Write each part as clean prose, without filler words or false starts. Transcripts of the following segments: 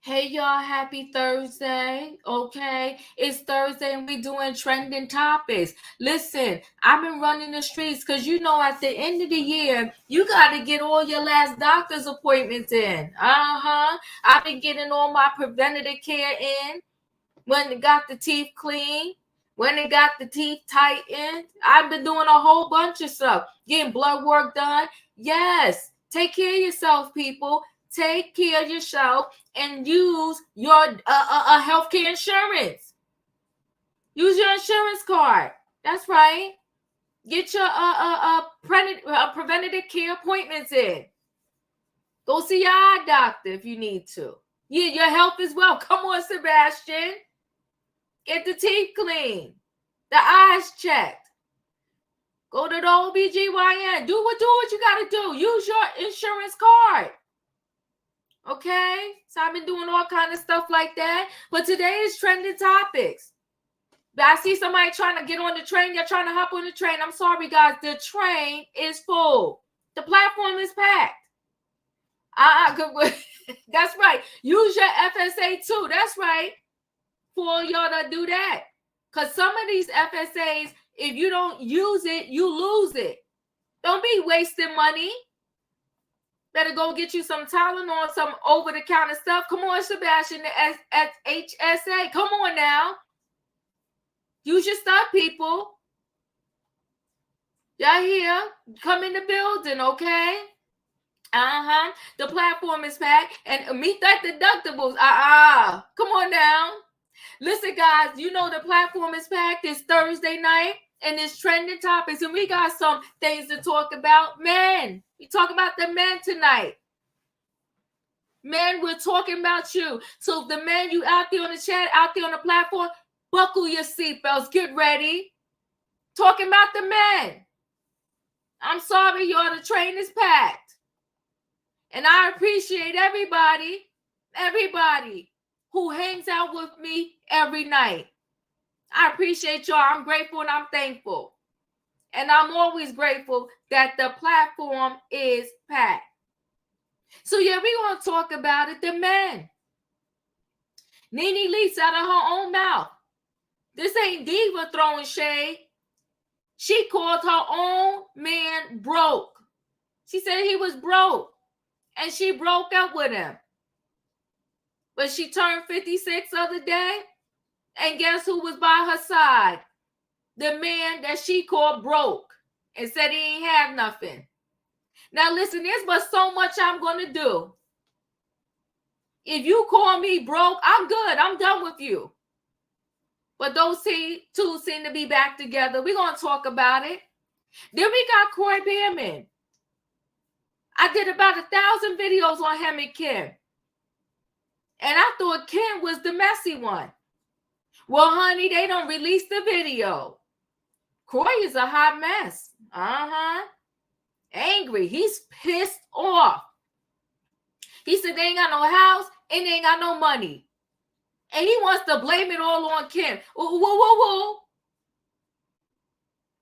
Hey y'all, happy Thursday. Okay, it's Thursday and we doing trending topics. Listen, I've been running the streets because at the end of the year, you got to get all your last doctor's appointments in. I've been getting all my preventative care in when they got the teeth clean, when they got the teeth tightened. I've been doing a whole bunch of stuff, getting blood work done. Yes, take care of yourself, people. Take care of yourself and use your healthcare insurance. Use your insurance card. That's right. Get your preventative care appointments in. Go see your eye doctor if you need to. Yeah, your health as well. Come on, Sebastian. Get the teeth clean. The eyes checked. Go to the OBGYN. Do what you got to do. Use your insurance card. Okay? So I've been doing all kind of stuff like that. But today is trending topics. But I see somebody trying to get on the train. They're trying to hop on the train. I'm sorry, guys. The train is full. The platform is packed. That's right. Use your FSA too. That's right. For y'all to do that. Because some of these FSAs, if you don't use it, you lose it. Don't be wasting money. Better go get you some Tylenol, some over-the-counter stuff. Come on, Sebastian, at HSA. Come on now. Use your stuff, people. Y'all here? Come in the building, okay? The platform is packed. And meet that deductibles. Come on now. Listen, guys, the platform is packed. It's Thursday night. And it's trending topics, and we got some things to talk about. Men, we talk about the men tonight. Men, we're talking about you. So the men, you out there on the chat, out there on the platform, buckle your seatbelts, get ready. Talking about the men. I'm sorry, y'all, the train is packed. And I appreciate everybody who hangs out with me every night. I appreciate y'all. I'm grateful and I'm thankful. And I'm always grateful that the platform is packed. So yeah, we're going to talk about it. The men. Nene Leakes out of her own mouth. This ain't Diva throwing shade. She called her own man broke. She said he was broke. And she broke up with him. But she turned 56 the other day. And guess who was by her side? The man that she called broke and said he ain't have nothing. Now listen, there's but so much I'm going to do. If you call me broke, I'm good. I'm done with you. But those two seem to be back together. We're going to talk about it. Then we got Kroy Biermann. I did about 1,000 videos on him and Kim. And I thought Kim was the messy one. Well, honey, they don't release the video. Kroy is a hot mess. Angry. He's pissed off. He said they ain't got no house and they ain't got no money. And he wants to blame it all on Kim. Whoa.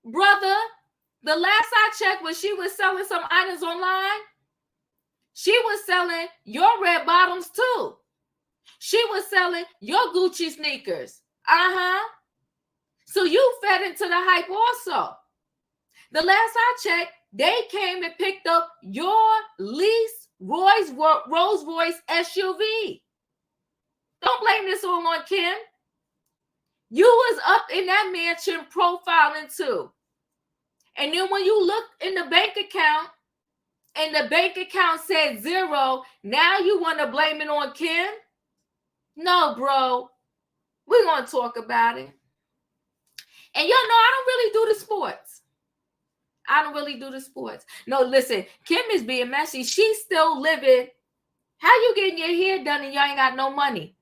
Brother, the last I checked when she was selling some items online, she was selling your red bottoms too. She was selling your Gucci sneakers. So you fed into the hype also. The last I checked, they came and picked up your lease Rolls Royce SUV. Don't blame this all on Kim. You was up in that mansion profiling too. And then when you looked in the bank account and the bank account said 0, now you want to blame it on Kim? No, bro. We're going to talk about it. And y'all know I don't really do the sports. No, listen, Kim is being messy. She's still living. How you getting your hair done and y'all ain't got no money?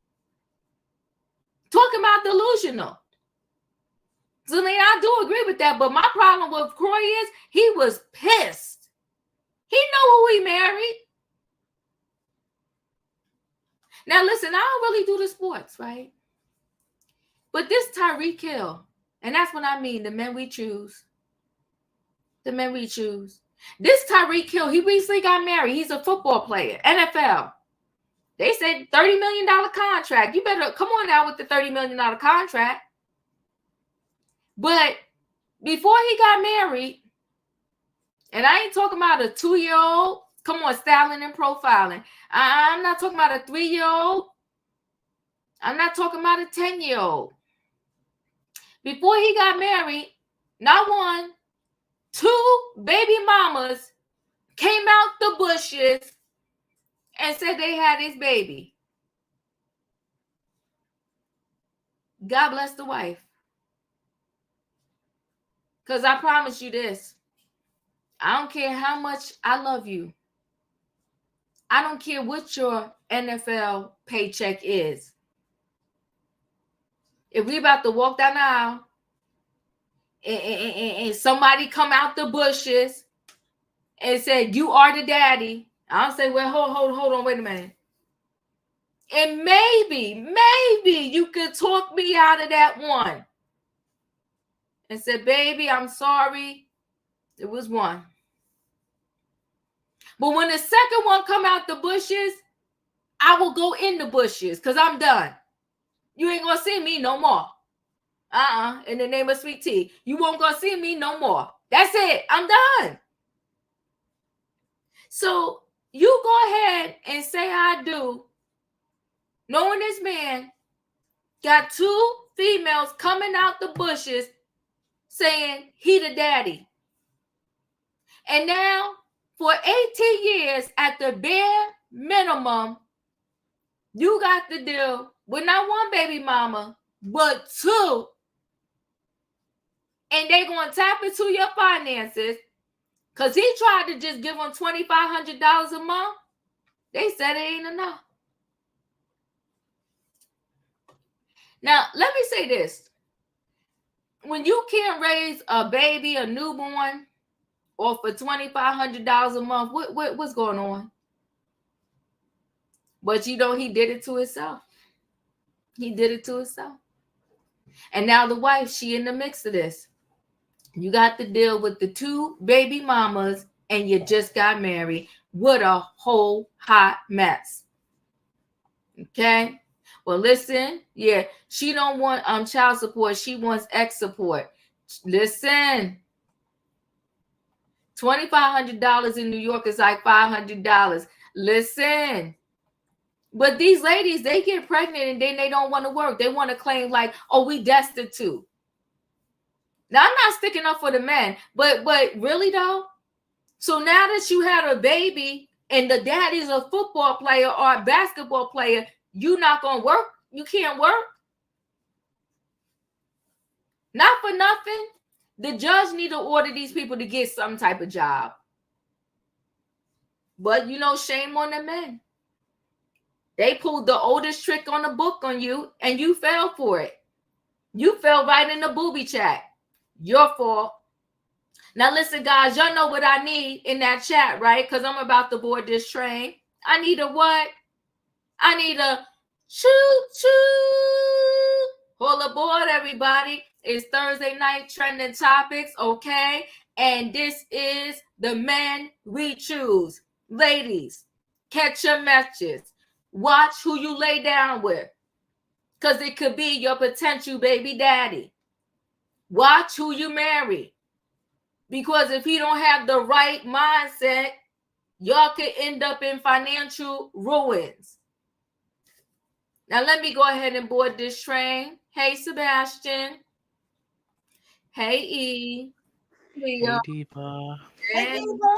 Talking about delusional. So I do agree with that, but my problem with Croy is he was pissed. He know who he married. Now, listen, I don't really do the sports, right? But this Tyreek Hill, and that's what I mean, the men we choose. The men we choose. This Tyreek Hill, he recently got married. He's a football player, NFL. They said $30 million contract. You better come on now with the $30 million contract. But before he got married, and I ain't talking about a 2-year-old, come on, styling and profiling. I'm not talking about a 3-year-old. I'm not talking about a 10-year-old. Before he got married, not one, 2 baby mamas came out the bushes and said they had his baby. God bless the wife. Because I promise you this. I don't care how much I love you. I don't care what your NFL paycheck is. If we about to walk down the aisle and somebody come out the bushes and said, you are the daddy, I'll say, well, hold on, wait a minute. And maybe you could talk me out of that one. And said, baby, I'm sorry. It was one. But when the second one come out the bushes, I will go in the bushes because I'm done. You ain't going to see me no more. In the name of sweet tea. You won't go see me no more. That's it. I'm done. So you go ahead and say I do, knowing this man got 2 females coming out the bushes saying he the daddy. And now for 18 years at the bare minimum, you got to deal with not 1 baby mama, but 2. And they're going to tap into your finances because he tried to just give them $2,500 a month. They said it ain't enough. Now, let me say this. When you can't raise a baby, a newborn, or for $2,500 a month, what's going on? But you know, he did it to himself. He did it to himself. And now the wife, she in the mix of this. You got to deal with the 2 baby mamas and you just got married. What a whole hot mess. Okay? Well, listen. Yeah, she don't want child support. She wants X support. Listen. $2,500 in New York is like $500. Listen. But these ladies, they get pregnant and then they don't want to work. They want to claim like, oh, we destitute. Now, I'm not sticking up for the men, but really though? So now that you had a baby and the daddy's a football player or a basketball player, you not going to work? You can't work? Not for nothing. The judge need to order these people to get some type of job. But, you know, shame on the men. They pulled the oldest trick on the book on you and you fell for it. You fell right in the booby chat. Your fault. Now, listen, guys, y'all know what I need in that chat, right? Because I'm about to board this train. I need a what? I need a choo-choo. Hold aboard, everybody. It's Thursday night trending topics, okay? And this is the men we choose. Ladies, catch your matches. Watch who you lay down with. Because it could be your potential baby daddy. Watch who you marry. Because if he don't have the right mindset, y'all could end up in financial ruins. Now, let me go ahead and board this train. Hey, Sebastian. Hey, E. Hey, Diva. Hey, Diva.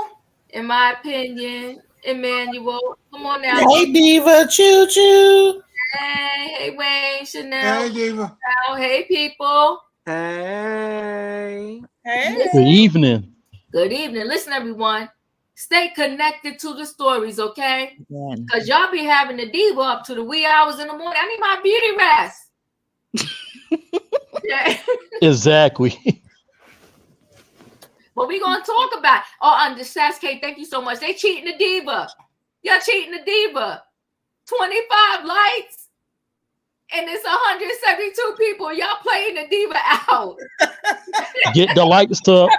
In my opinion, Emmanuel. Come on now. Hey, Diva. Choo-choo. Hey, Wayne, Chanel. Hey, Diva. Hey, people. Hey. Hey. Good evening. Good evening. Listen, everyone. Stay connected to the stories, okay? Because y'all be having the diva up to the wee hours in the morning. I need my beauty rest. Okay. Exactly. But we're going to talk about, under Sasuke, thank you so much. They cheating the diva. Y'all cheating the diva. 25 likes. And it's 172 people. Y'all playing the diva out. Get the likes up.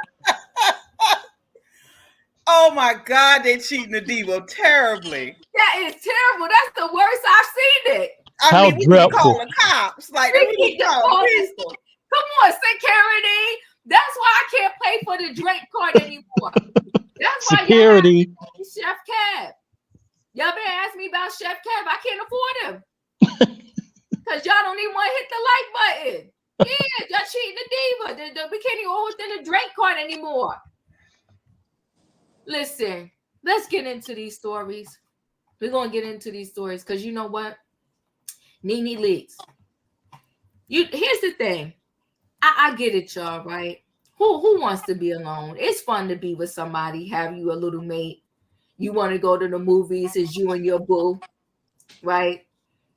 Oh my God, they cheating the Devo terribly. That is terrible. That's the worst I've seen it. How We need to dreadful. call the cops. Like, we need to call people. Come on, security. That's why I can't pay for the Drake card anymore. That's why Security. y'all have Chef Cab. Y'all been asking me about Chef Cab. I can't afford him. Because y'all don't even want to hit the like button. Yeah, y'all cheating the Diva. We can't even order the Drake card anymore. Listen, let's get into these stories. We're going to get into these stories because you know what? Nene Leakes. Here's the thing. I get it, y'all, right? Who wants to be alone? It's fun to be with somebody, have you a little mate. You want to go to the movies, it's you and your boo, right?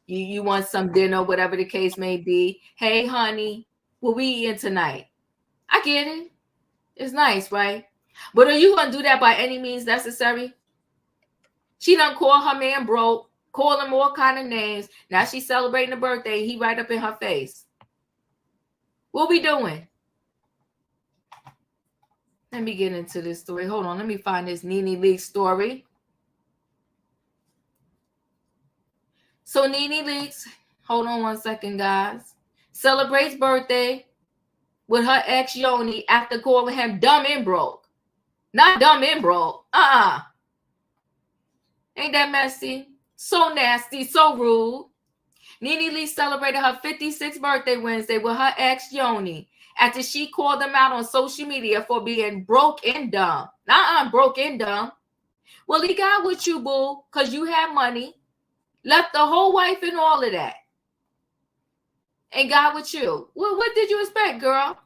You want some dinner, whatever the case may be. Hey, honey, what we eating tonight? I get it. It's nice, right? But are you going to do that by any means necessary? She done call her man broke, call him all kind of names. Now she's celebrating a birthday. He right up in her face. What we doing? Let me get into this story. Hold on. Let me find this Nene Leakes story. So Nene Leakes, hold on one second, guys. Celebrates birthday with her ex Yoni after calling him dumb and broke. Not dumb and broke. Ain't that messy? So nasty, so rude. Nene Leakes celebrated her 56th birthday Wednesday with her ex Yoni after she called him out on social media for being broke and dumb. Broke and dumb. Well, he got with you, boo, because you had money. Left the whole wife and all of that. And got with you. Well, what did you expect, girl?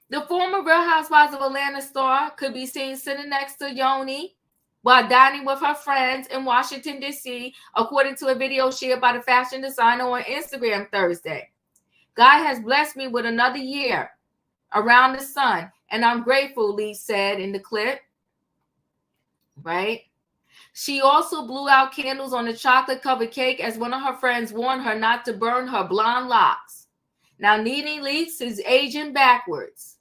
The former Real Housewives of Atlanta star could be seen sitting next to Yoni while dining with her friends in Washington, D.C., according to a video shared by the fashion designer on Instagram Thursday. God has blessed me with another year around the sun, and I'm grateful, Lee said in the clip. Right? She also blew out candles on the chocolate-covered cake as one of her friends warned her not to burn her blonde locks. Now, Nene Leakes is aging backwards.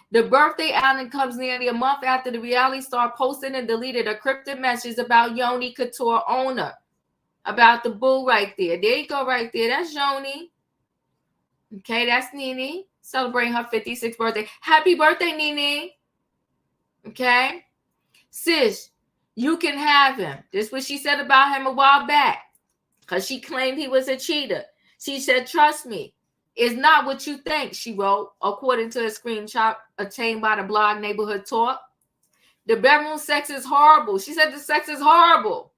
The birthday outing comes nearly a month after the reality star posted and deleted a cryptic message about Yoni Couture owner. About the boo right there. There you go right there. That's Yoni. Okay, that's Nene. Celebrating her 56th birthday. Happy birthday, Nene. Okay. Sis, you can have him. This is what she said about him a while back. Because she claimed he was a cheater. She said, trust me. It's not what you think, she wrote, according to a screenshot obtained by the blog Neighborhood Talk. The bedroom sex is horrible. She said the sex is horrible.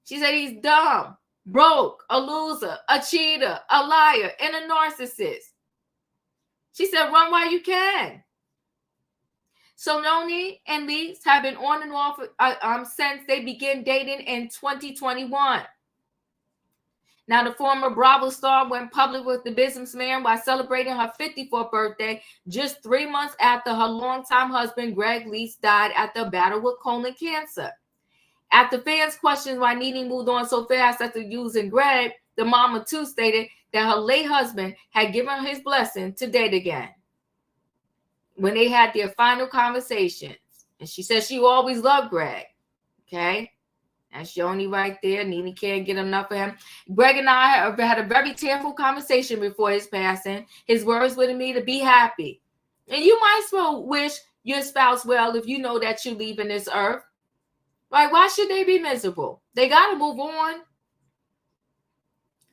She said he's dumb, broke, a loser, a cheater, a liar, and a narcissist. She said, run while you can. So Nene and Leakes have been on and off since they began dating in 2021. Now, the former Bravo star went public with the businessman while celebrating her 54th birthday just 3 months after her longtime husband, Greg Leakes, died after a battle with colon cancer. After fans questioned why Nene moved on so fast after using Greg, the mom of two stated that her late husband had given her his blessing to date again when they had their final conversations. And she said she always loved Greg. Okay? That's Yoni right there. Nene can't get enough of him. Greg and I have had a very tearful conversation before his passing. His words were to me to be happy. And you might as well wish your spouse well if you know that you're leaving this earth. Right? Why should they be miserable? They got to move on.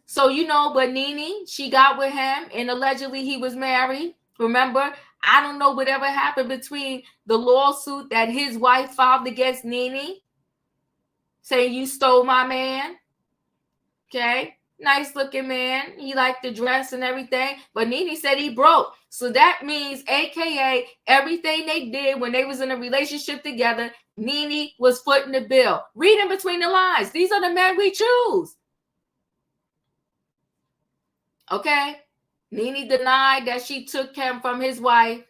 So, but Nene, she got with him and allegedly he was married. Remember, I don't know whatever happened between the lawsuit that his wife filed against Nene, saying you stole my man. Okay. Nice looking man. He liked the dress and everything. But Nene said he broke. So that means, AKA, everything they did when they was in a relationship together, Nene was footing the bill. Reading between the lines. These are the men we choose. Okay. Nene denied that she took him from his wife.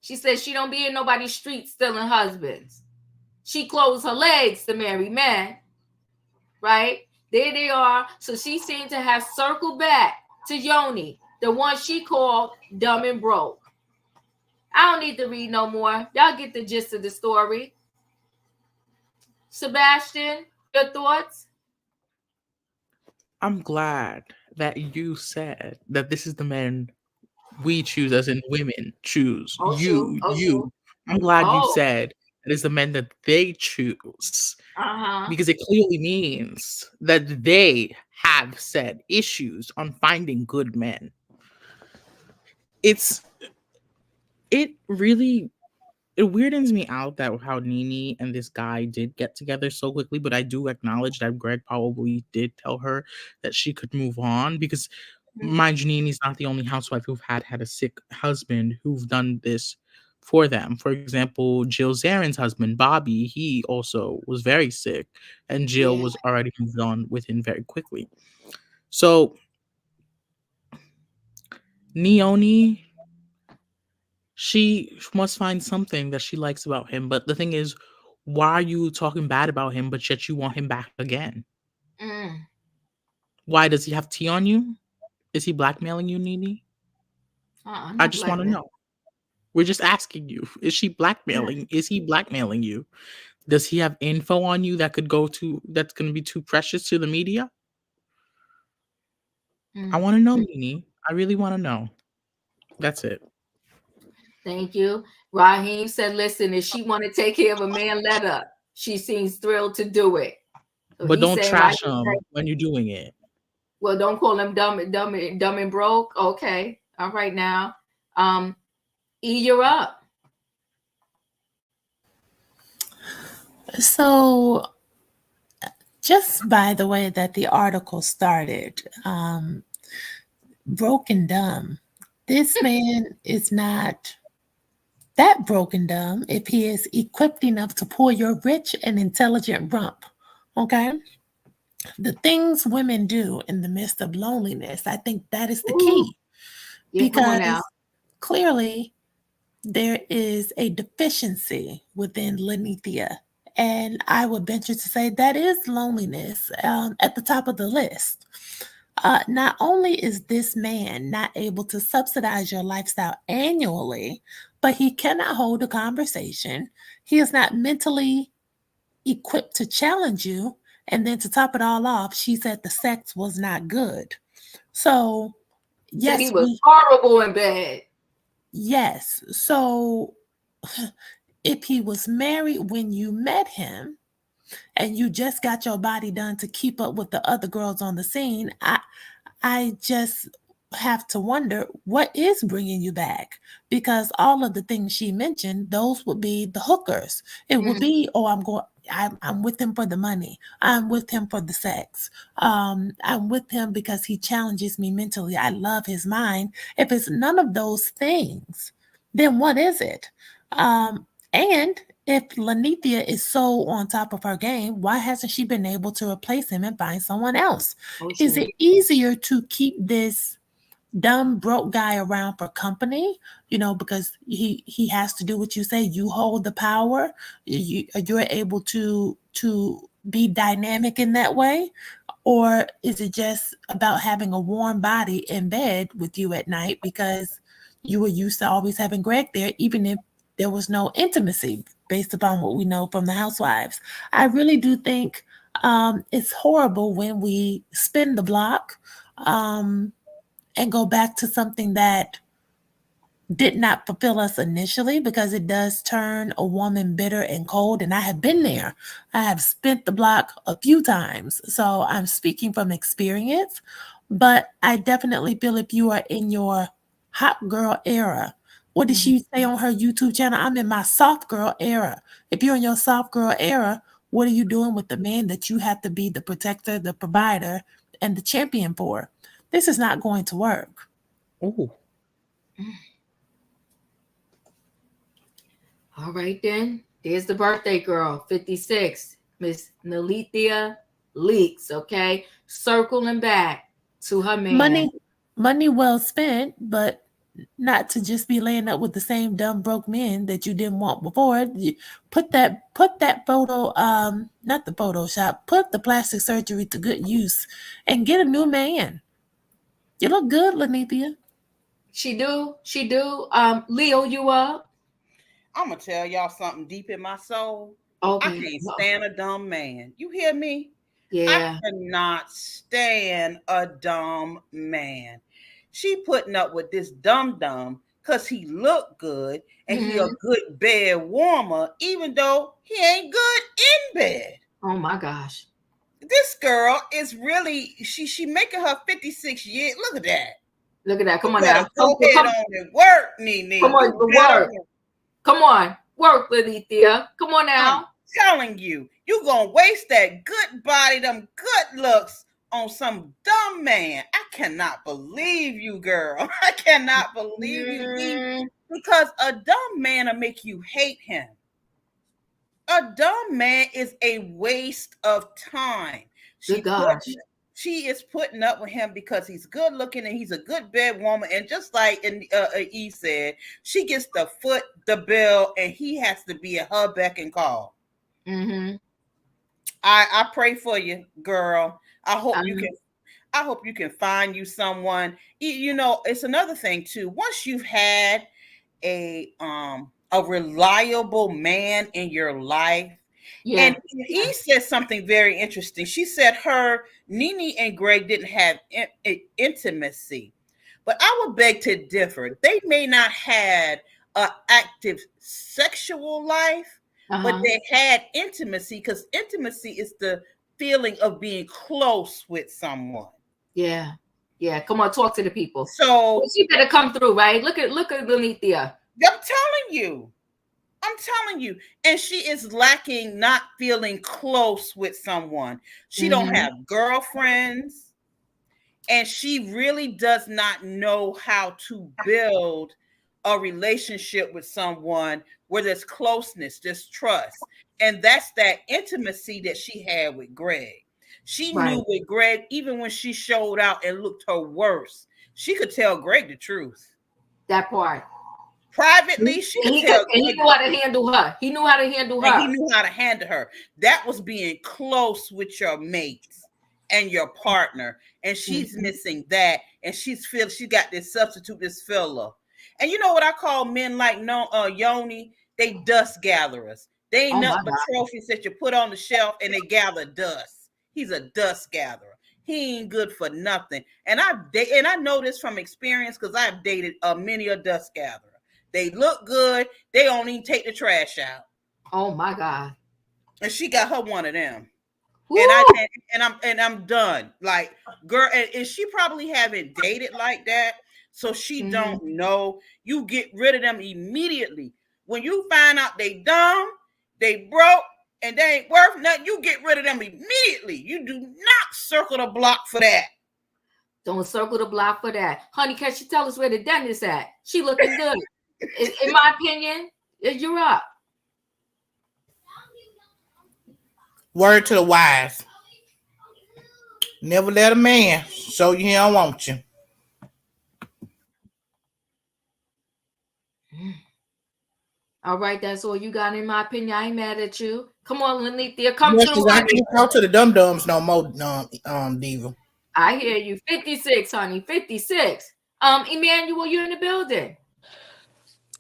She said she don't be in nobody's street stealing husbands. She closed her legs to marry men. Right? There they are. So she seemed to have circled back to Yoni, the one she called dumb and broke. I don't need to read no more. Y'all get the gist of the story. Sebastian, your thoughts? I'm glad that you said that this is the man we choose, as in women choose. Oh, shoot. You. I'm glad you Oh, said that is the men that they choose, uh-huh. because it clearly means that they have said issues on finding good men. It's it really it weirdens me out that how Nene and this guy did get together so quickly, but I do acknowledge that Greg probably did tell her that she could move on, because mind you, Nene's not the only housewife who've had a sick husband who've done this for them. For example, Jill Zarin's husband, Bobby, he also was very sick, and Jill Yeah. was already moved on with him very quickly. So Neone, she must find something that she likes about him. But the thing is, why are you talking bad about him, but yet you want him back again? Mm. Why does he have tea on you? Is he blackmailing you, Nene? I No just want to blackmail. know. We're just asking you. Is she blackmailing? Is he blackmailing you? Does he have info on you that could go to that's going to be too precious to the media? I want to know, Nene. I really want to know. That's it. Thank you. Raheem said, listen, if she want to take care of a man, let her. She seems thrilled to do it. So But he's don't saying, like trash you him say, when you're doing it. well, don't call him dumb and broke. Okay. All right now. E, you're up. So, just by the way that the article started, broken dumb. This man is not that broken dumb if he is equipped enough to pull your rich and intelligent rump. Okay? The things women do in the midst of loneliness, I think that is the Ooh. key. Yeah, come on now. Because clearly there is a deficiency within Lenithia. And I would venture to say that is loneliness at the top of the list. Not only is this man not able to subsidize your lifestyle annually, but he cannot hold a conversation. He is not mentally equipped to challenge you. And then to top it all off, she said the sex was not good. So, Said he yes, was horrible in bed. yes. So, if he was married when you met him and you just got your body done to keep up with the other girls on the scene, I just have to wonder what is bringing you back, because all of the things she mentioned, those would be the hookers. It would be, oh, I'm with him for the money. I'm with him for the sex. I'm with him because he challenges me mentally. I love his mind. If it's none of those things, then what is it? And if Lanithia is so on top of her game, why hasn't she been able to replace him and find someone else? Is it easier to keep this dumb broke guy around for company, because he has to do what you say? You hold the power. You're able to be dynamic in that way? Or is it just about having a warm body in bed with you at night because you were used to always having Greg there, even if there was no intimacy, based upon what we know from the housewives? I really do think it's horrible when we spin the block and go back to something that did not fulfill us initially, because it does turn a woman bitter and cold. And I have been there. I have spent the block a few times. So I'm speaking from experience. But I definitely feel if you are in your hot girl era, what did she say on her YouTube channel? I'm in my soft girl era. If you're in your soft girl era, what are you doing with the man that you have to be the protector, the provider, and the champion for? This is not going to work. Oh. All right, then. There's the birthday girl, 56, Miss Nene Leakes, okay? Circling back to her man. Money well spent, but not to just be laying up with the same dumb broke men that you didn't want before. Put that photo, not the Photoshop, put the plastic surgery to good use and get a new man. You look good, Lanithia. She do. Leo, you up? I'm gonna tell y'all something deep in my soul. I Okay. can't stand a dumb man. You hear me? Yeah. I cannot stand a dumb man. She putting up with this dumb because he look good and he a good bed warmer, even though he ain't good in bed. Oh my gosh. This girl is really she making her 56 years. Look at that. Look at that. Come You on better now. go ahead on and work, Nene. Come on, You the better work. Come on. Work, Lilithia. Come on now. telling you, you gonna waste that good body, them good looks on some dumb man. I cannot believe you, girl. I cannot believe you. Because a dumb man will make you hate him. A dumb man is a waste of time. She is putting up with him because he's good looking and he's a good bed woman. And just like E said, she gets the foot, the bill, and he has to be at her beck and call. I pray for you, girl. I hope you can find you someone. You know, it's another thing too. Once you've had a reliable man in your life. Yeah. And he said something very interesting. She said Nene and Greg didn't have intimacy. But I would beg to differ. They may not have an active sexual life, but they had intimacy, because intimacy is the feeling of being close with someone. Yeah. Yeah. Come on, talk to the people. So she better come through, right? Look at Lilithia. I'm telling you. And she is lacking not feeling close with someone. She don't have girlfriends. And she really does not know how to build a relationship with someone where there's closeness, there's trust. And that's that intimacy that she had with Greg. She knew with Greg, even when she showed out and looked her worst, she could tell Greg the truth. That part. Privately, she could tell. And he knew how to handle her. He knew how to handle her. That was being close with your mates and your partner. And she's missing that. And she got this substitute, this filler. And you know what I call men like Yoni? They dust gatherers. They ain't nothing but trophies that you put on the shelf and they gather dust. He's a dust gatherer. He ain't good for nothing. And I know this from experience, because I've dated many a dust gatherer. They look good. They don't even take the trash out. Oh my God! And she got her one of them. Woo! And I'm done. Like, girl, and she probably haven't dated like that, so she don't know. You get rid of them immediately. When you find out they dumb, they broke, and they ain't worth nothing, you get rid of them immediately. You do not circle the block for that. Don't circle the block for that, honey. Can she tell us where the dentist at? She looking good. In my opinion, you're up. Word to the wise. Never let a man show you he don't want you. All right, that's all you got. In my opinion, I ain't mad at you. Come on, Lilithia, come through. I can't talk to the dum-dums no more, Diva. I hear you. 56, honey. 56. Emmanuel, you're in the building.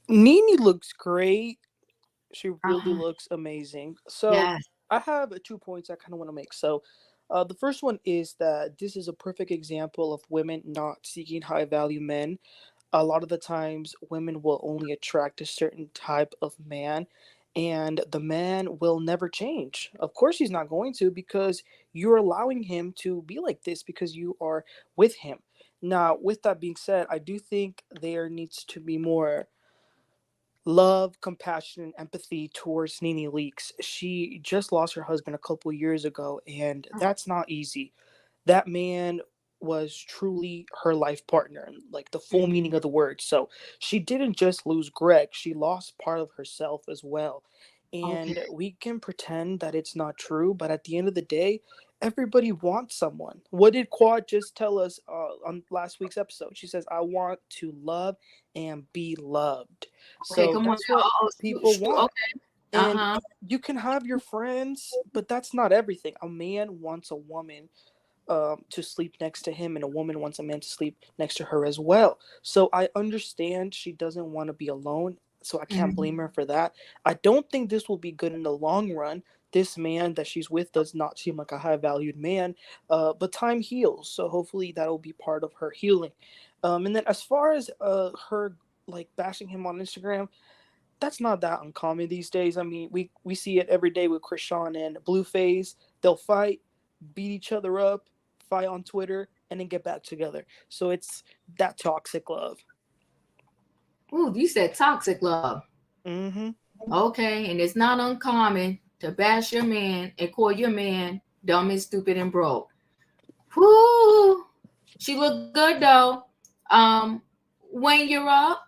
Nene looks great. She really looks amazing. So I have 2 points I kind of want to make. So the first one is that this is a perfect example of women not seeking high value men. A lot of the times women will only attract a certain type of man, and the man will never change. Of course he's not going to, because you're allowing him to be like this because you are with him. Now, with that being said, I do think there needs to be more love, compassion, and empathy towards Nene Leakes. She just lost her husband a couple years ago, and that's not easy. That man was truly her life partner, like the full meaning of the word. So she didn't just lose Greg, she lost part of herself as well. And we can pretend that it's not true, but at the end of the day, everybody wants someone. What did Quad just tell us on last week's episode? She says, I want to love and be loved. So that's what people want. And you can have your friends, but that's not everything. A man wants a woman to sleep next to him, and a woman wants a man to sleep next to her as well. So I understand she doesn't want to be alone. So I can't blame her for that. I don't think this will be good in the long run. This man that she's with does not seem like a high valued man, but time heals. So hopefully that'll be part of her healing. And then as far as her like bashing him on Instagram, that's not that uncommon these days. I mean, we see it every day with Krishan and Blueface. They'll fight, beat each other up, fight on Twitter, and then get back together. So it's that toxic love. Ooh, you said toxic love. Okay, and it's not uncommon to bash your man and call your man dumb and stupid and broke. Whoo! She looked good though. When you're up.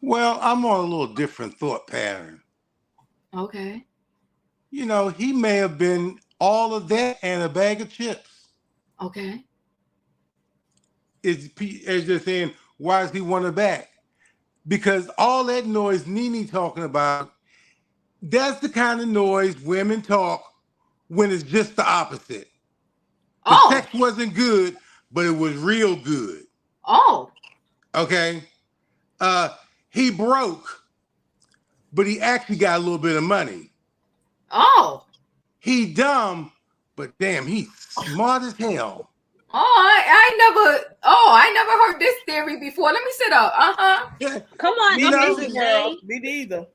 Well, I'm on a little different thought pattern. Okay. You know, he may have been all of that and a bag of chips. Okay. Is just saying, why does he want her back? Because all that noise Nene talking about, that's the kind of noise women talk when it's just the opposite. The sex wasn't good, but it was real good. Oh. Okay. He broke, but he actually got a little bit of money. Oh. He dumb, but damn, he's smart as hell. I never heard this theory before. Let me sit up. Come on, Me neither.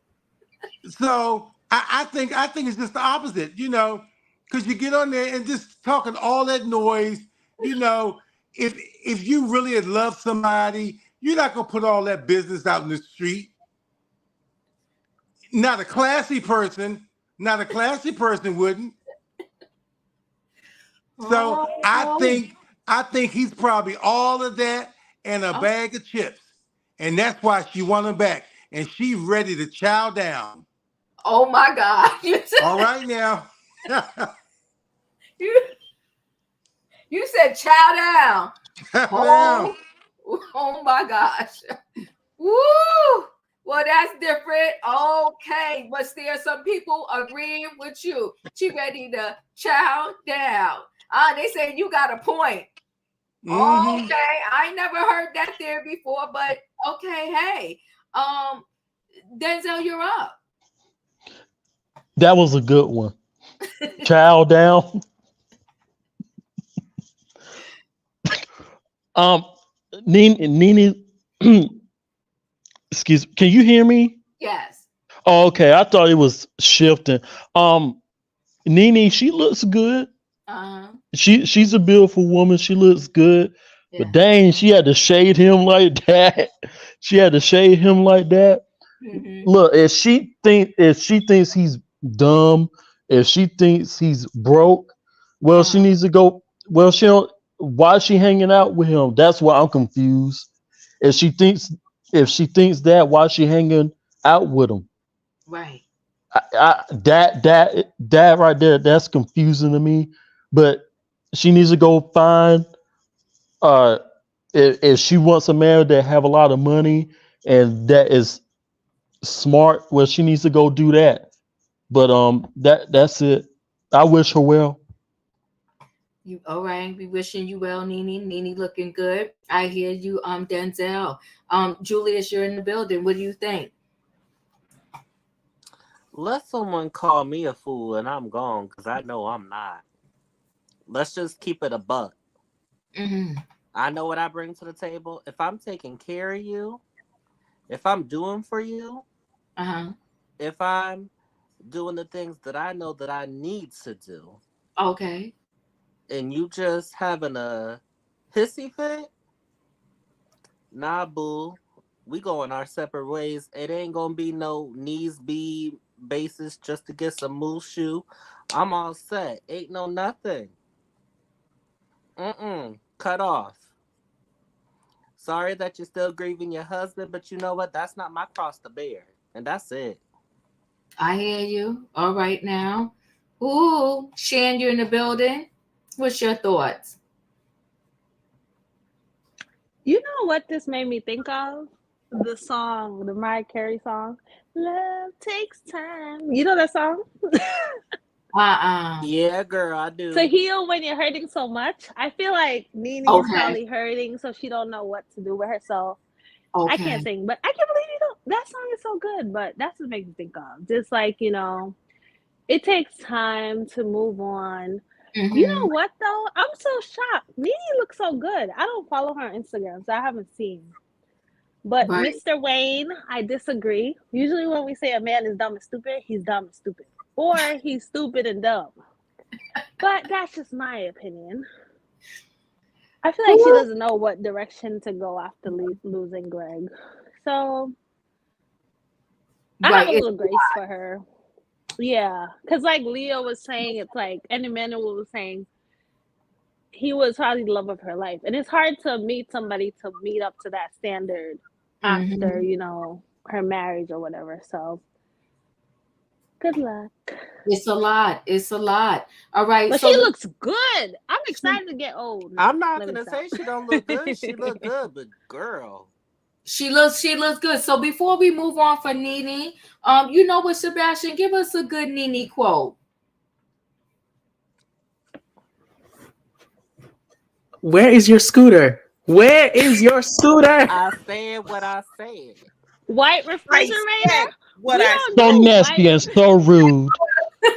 So I think it's just the opposite, you know, because you get on there and just talking all that noise, you know, if you really had loved somebody, you're not gonna put all that business out in the street. Not a classy person wouldn't. So I think he's probably all of that and a bag of chips. And that's why she want him back. And she ready to chow down. Oh my God. All right now. You said chow down. Chow Oh my gosh. Woo! Well, that's different. Okay. But there are some people agreeing with you. She ready to chow down. They say you got a point. Okay. I never heard that there before, but okay. Hey, Denzel, you're up. That was a good one. Chow down. Nene, excuse me, can you hear me? Yes. Oh, okay. I thought it was shifting. Nene, she looks good. She's a beautiful woman. She looks good. Yeah. But dang, she had to shade him like that. Look, if she thinks he's dumb, if she thinks he's broke, well, she needs to go. Well, she don't. Why is she hanging out with him? That's why I'm confused. If she thinks that, why is she hanging out with him? Right. That right there, that's confusing to me. But she needs to go find. If she wants a man that have a lot of money and that is smart, well, she needs to go do that. But that's it. I wish her well. You all right? We wishing you well, Nene. Nene looking good. I hear you, Denzel. Julius, you're in the building. What do you think? Let someone call me a fool and I'm gone because I know I'm not. Let's just keep it a buck. I know what I bring to the table. If I'm taking care of you, if I'm doing for you, if I'm doing the things that I know that I need to do. Okay. And you just having a hissy fit? Nah, boo. We going our separate ways. It ain't gonna be no knees be basis just to get some moose shoe. I'm all set. Ain't no nothing. Cut off. Sorry that you're still grieving your husband, but you know what? That's not my cross to bear. And that's it. I hear you. All right now. Ooh, Shan, you're in the building. What's your thoughts? You know what this made me think of? The song, the Mariah Carey song, Love Takes Time. You know that song? Yeah, girl, I do. To heal when you're hurting so much. I feel like Nene is probably hurting, so she don't know what to do with herself. I can't sing, but I can't believe you don't. that song is so good, but that's what makes me think of. Just like, it takes time to move on. You know what though? I'm so shocked. Nene looks so good. I don't follow her on Instagram, so I haven't seen. But Right. Mr. Wayne, I disagree. Usually when we say a man is dumb and stupid, he's dumb and stupid. Or he's stupid and dumb. But that's just my opinion. I feel like she doesn't know what direction to go after losing Greg. So I have a little grace for her. Yeah. Because like Leo was saying, it's like, and Emmanuel was saying, he was probably the love of her life. And it's hard to meet somebody to meet up to that standard after, her marriage or whatever. So good luck. It's a lot. It's a lot. All right. But so she looks good. I'm excited to get old. I'm not going to say she don't look good. She look good, but girl. She looks good. So before we move on for Nene, you know what, Sebastian, give us a good Nene quote. Where is your scooter? Where is your scooter? I said what I said. White refrigerator? So nasty and so rude.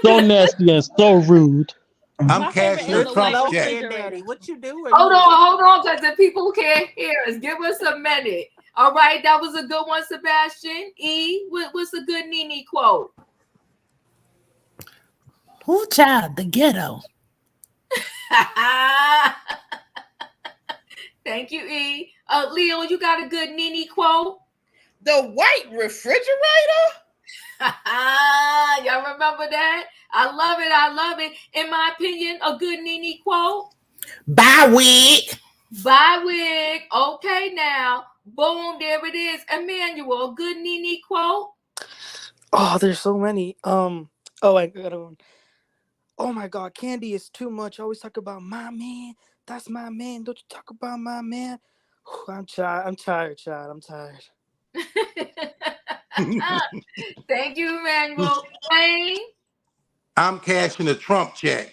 So nasty and so rude. I'm cashing a Trump check. Daddy, what you doing? Hold on, because the people can't hear us. Give us a minute. All right, that was a good one, Sebastian. What's a good Nene quote? Who child? The ghetto. Thank you, E. Leo, you got a good Nene quote? The white refrigerator? Y'all remember that? I love it. In my opinion, a good Nene quote. Bye, wig. Bye, wig. Okay, now. Boom, there it is. Emmanuel, good Nene quote. Oh, there's so many. I got one. Oh my God, Candy is too much. I always talk about my man. That's my man. Don't you talk about my man? I'm tired, child. I'm tired. Thank you, Emmanuel. Wayne? I'm cashing a Trump check.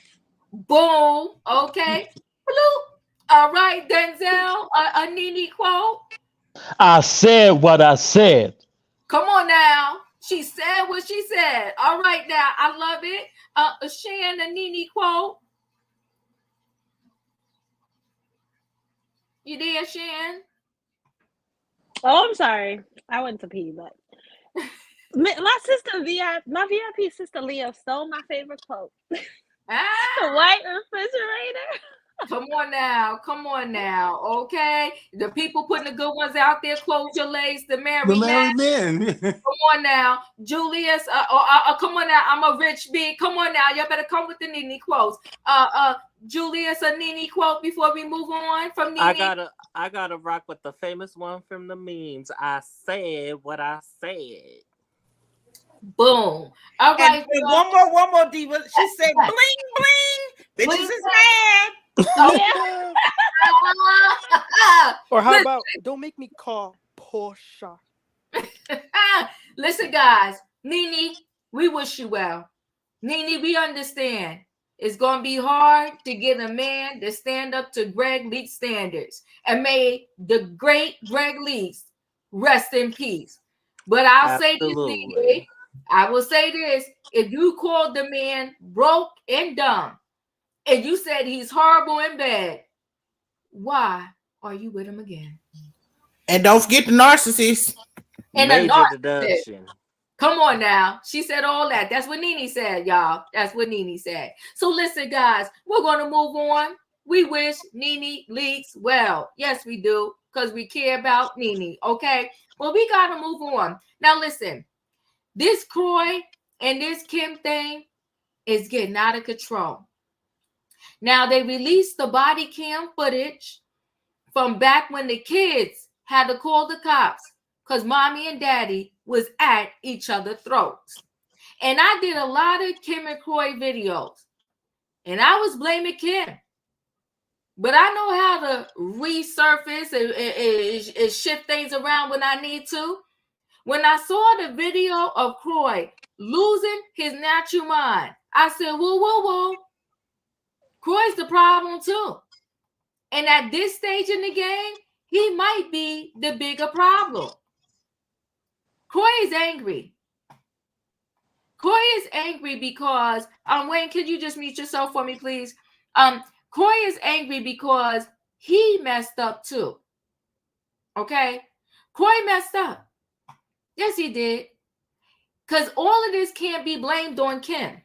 Boom. Okay. Bloop. All right, Denzel, a Nene quote. I said what I said. Come on now. She said what she said. All right now. I love it. Shan, a Nene quote. You there, Shan? Oh, I'm sorry. I went to pee, but my sister my VIP sister Leo stole my favorite quote. The white refrigerator. Come on now. Okay. The people putting the good ones out there. Close your legs. The married men. Come on now. Julius. Come on now. I'm a rich big. Come on now. Y'all better come with the Nene quotes. Julius, a Nene quote before we move on from Nene. I gotta rock with the famous one from the memes. I said what I said. Boom. All right. And one more diva. She said bling bling. Bitches is mad. Oh, yeah. Or how about don't make me call Portia. Listen, guys. Nene, we wish you well. Nene, we understand. It's going to be hard to get a man to stand up to Greg Leakes standards. And may the great Greg Leakes rest in peace. But I'll say this, Nene. I will say this. If you called the man broke and dumb, and you said he's horrible and bad, why are you with him again? And don't forget the narcissist. And a narcissist. Come on now. She said all that. That's what Nene said, y'all. That's what Nene said. So listen, guys, we're going to move on. We wish Nene Leakes well. Yes, we do, because we care about Nene, okay? Well, we got to move on. Now, listen. This Croy and this Kim thing is getting out of control. Now, they released the body cam footage from back when the kids had to call the cops because mommy and daddy was at each other's throats. And I did a lot of Kim and Croy videos, and I was blaming Kim. But I know how to resurface and shift things around when I need to. When I saw the video of Croy losing his natural mind, I said, whoa. Croy's the problem too. And at this stage in the game, he might be the bigger problem. Croy is angry. Croy is angry because Wayne, could you just mute yourself for me, please? Croy is angry because he messed up too. Okay? Croy messed up. Yes, he did. Because all of this can't be blamed on Kim.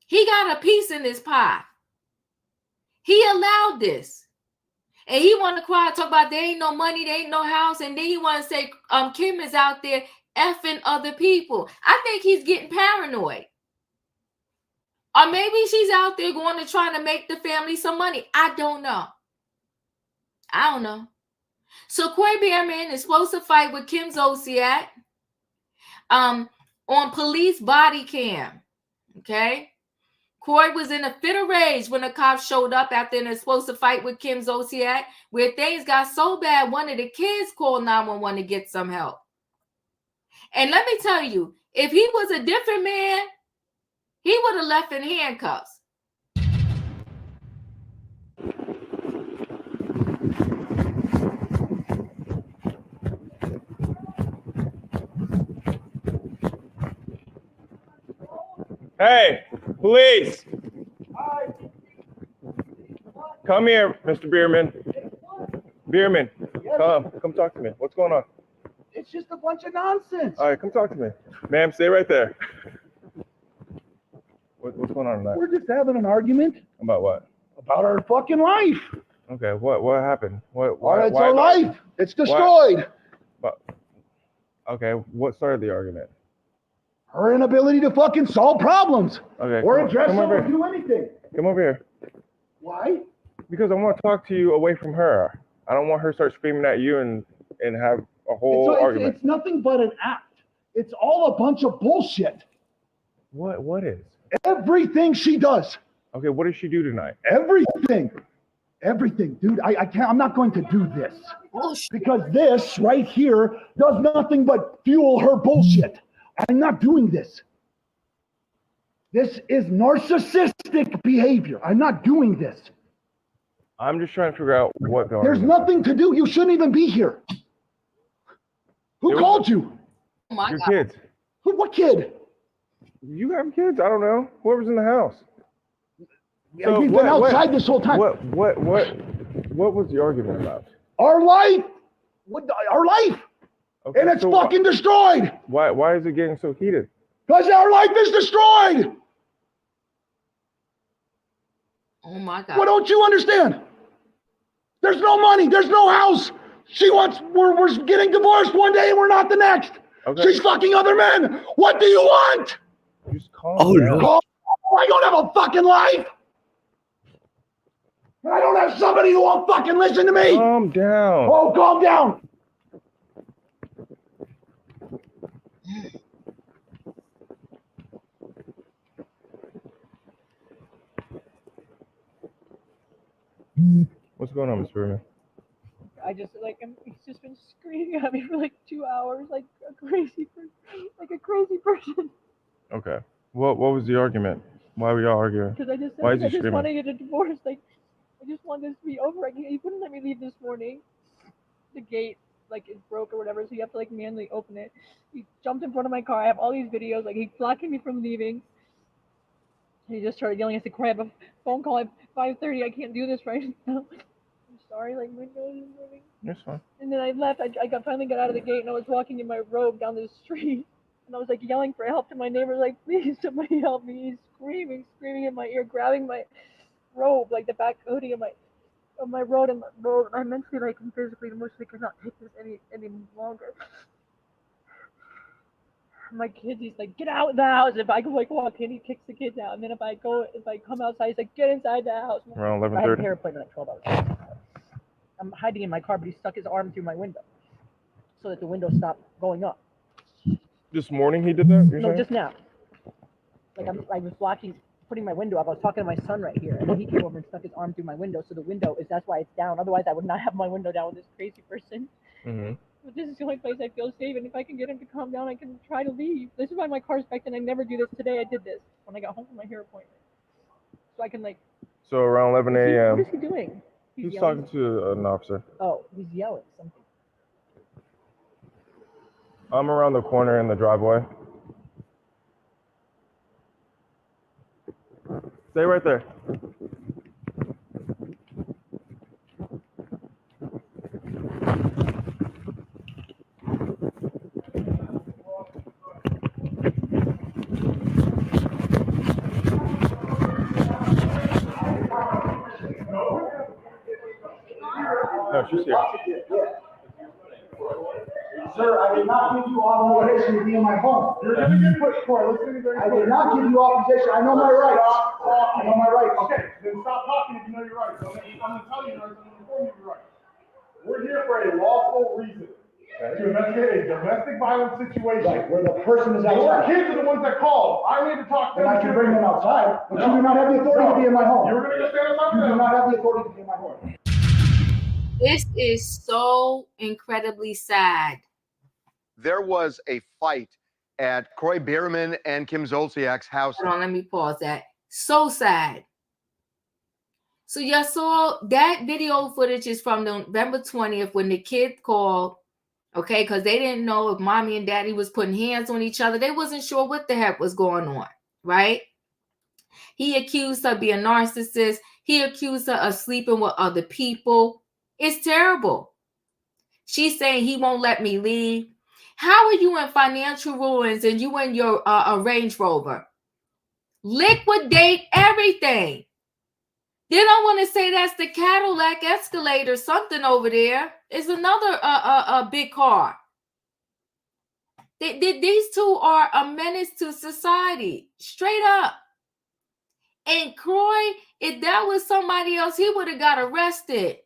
He got a piece in this pie. He allowed this. And he want to cry, talk about there ain't no money, there ain't no house, and then he want to say Kim is out there effing other people. I think he's getting paranoid. Or maybe she's out there going to try to make the family some money. I don't know. So Kroy Biermann is supposed to fight with Kim Zolciak on police body cam. Okay? Kroy was in a fit of rage when the cops showed up after they're supposed to fight with Kim Zolciak, where things got so bad, one of the kids called 911 to get some help. And let me tell you, if he was a different man, he would have left in handcuffs. Hey, police! Come here, Mr. Biermann. Biermann, come talk to me. What's going on? It's just a bunch of nonsense. All right, come talk to me. Ma'am, stay right there. What's going on tonight? We're just having an argument. About what? About our fucking life. Okay, what happened? It's our life. It's destroyed. Okay, what started the argument? Her inability to fucking solve problems. Okay, or address them over or do anything. Come over here. Why? Because I want to talk to you away from her. I don't want her to start screaming at you and have a whole argument. It's nothing but an act. It's all a bunch of bullshit. What is? Everything she does. Okay, what did she do tonight? Everything, dude. I can't. I'm not going to do this because this right here does nothing but fuel her bullshit. I'm not doing this. This is narcissistic behavior. I'm not doing this. I'm just trying to figure out what going on. There's nothing to do. You shouldn't even be here. Who called you? Oh my Your God. kids. What kid? You have kids? I don't know. Whoever's in the house. So We've been outside this whole time. What was the argument about? Our life. Our life. Okay, and it's so fucking destroyed. Why is it getting so heated? Because our life is destroyed. Oh my God. What don't you understand? There's no money. There's no house. We're getting divorced one day and we're not the next. Okay. She's fucking other men. What do you want? Just calm down. Oh, I don't have a fucking life. I don't have somebody who won't fucking listen to me. Calm down. Oh, calm down. What's going on, Mr. Biermann? He's just been screaming at me for like 2 hours, like a crazy person. Okay. What was the argument? Why were y'all arguing? Because I just Why is he want to screaming? get a divorce. Like, I just want this to be over. He wouldn't let me leave this morning. The gate is broke or whatever, so you have to manually open it. He jumped in front of my car. I have all these videos. He's blocking me from leaving. He just started yelling. I said, "Croy, I have a phone call at 5:30. I can't do this right now." I'm sorry. My nose is moving. That's fine. And then I left. I finally got out of the gate, and I was walking in my robe down the street. And I was yelling for help to my neighbors, please, somebody help me. He's screaming in my ear, grabbing my robe, the back hoodie of my robe. And I mentally, and physically, emotionally cannot take this any longer. My kids, he's get out of the house. If I go walk in, he kicks the kids out. And then if I come outside, he's get inside the house. Around 11:30. I had a hair appointment at 12 hours. I'm hiding in my car, but he stuck his arm through my window so that the window stopped going up. This morning he did that? No, just now. I was putting my window up. I was talking to my son right here, and then he came over and stuck his arm through my window. So the window that's why it's down. Otherwise, I would not have my window down with this crazy person. Mm-hmm. But this is the only place I feel safe, and if I can get him to calm down, I can try to leave. This is why my car's back, and I never do this. Today I did this when I got home from my hair appointment. So I can So around 11 a.m. What is he doing? He's talking to an officer. Oh, he's yelling something. I'm around the corner in the driveway. Stay right there. No, she's here. Sir, I did not give you authorization to be in my home. You're gonna get pushed for it. I did not give you authorization. I know my rights. I know my rights. Okay, then stop talking if you know your rights. I'm gonna tell you your rights. I'm gonna inform you of your rights. We're here for a lawful reason. To investigate a domestic violence situation. Right, where the person is Your outside. kids are the ones that called. I need to talk to And them. I can bring them outside, but you do not have the authority to be in my home. You're gonna go stand up. You do not have the authority to be in my home. This is so incredibly sad. There was a fight at Kroy Biermann and Kim Zolciak's house. Hold on, let me pause that. So sad. So you saw that video footage is from November 20th when the kid called, okay, because they didn't know if mommy and daddy was putting hands on each other. They wasn't sure what the heck was going on, right? He accused her of being a narcissist. He accused her of sleeping with other people. It's terrible. She's saying he won't let me leave. How are you in financial ruins and you in your Range Rover? Liquidate everything. Then I want to say that's the Cadillac Escalade or something over there. It's another big car. These two are a menace to society, straight up. And Croy, if that was somebody else, he would have got arrested.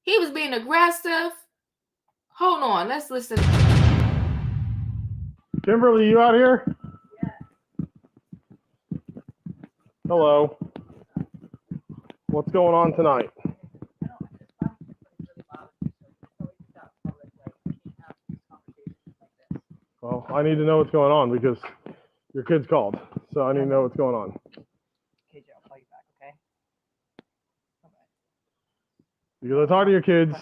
He was being aggressive. Hold on, let's listen. Kimberly, you out here? Hello. What's going on tonight? Well, I need to know what's going on because your kids called, so I need to know what's going on. KJ, I'll call you back, okay? Because I talked to your kids.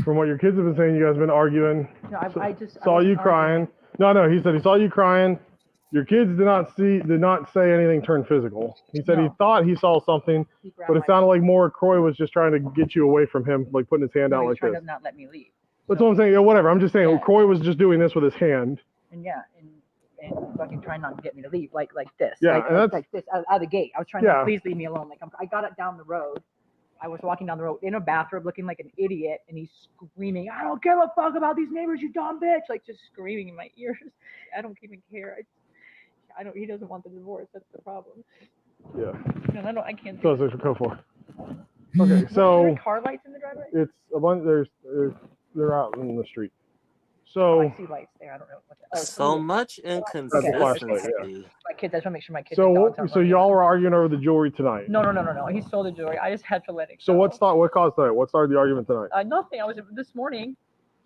From what your kids have been saying, you guys have been arguing. No, I just saw you crying. No, he said he saw you crying. Your kids did not say anything turned physical. He said he thought he saw something, but it sounded like more Croy was just trying to get you away from him, like putting his hand out like trying this. to not let me leave. That's what I'm saying. Yeah, whatever. I'm just saying Croy was just doing this with his hand. And fucking trying not to get me to leave, like this. Yeah, like, and that's like this out of the gate. I was trying to please leave me alone. Like I got it down the road. I was walking down the road in a bathrobe looking like an idiot, and he's screaming, "I don't give a fuck about these neighbors, you dumb bitch!" Like just screaming in my ears. I don't even care. I don't. He doesn't want the divorce. That's the problem. Yeah. No, I can't. So there's a code for. Okay, so are there car lights in the driveway? It's a bunch. They're out in the street. So I see lights there. I don't know what that. So much inconsistency. My kids. I just want to make sure my kids. So y'all were arguing over the jewelry tonight. No. He stole the jewelry. I just had to let it go. So what caused that? What started the argument tonight? Nothing. I was this morning.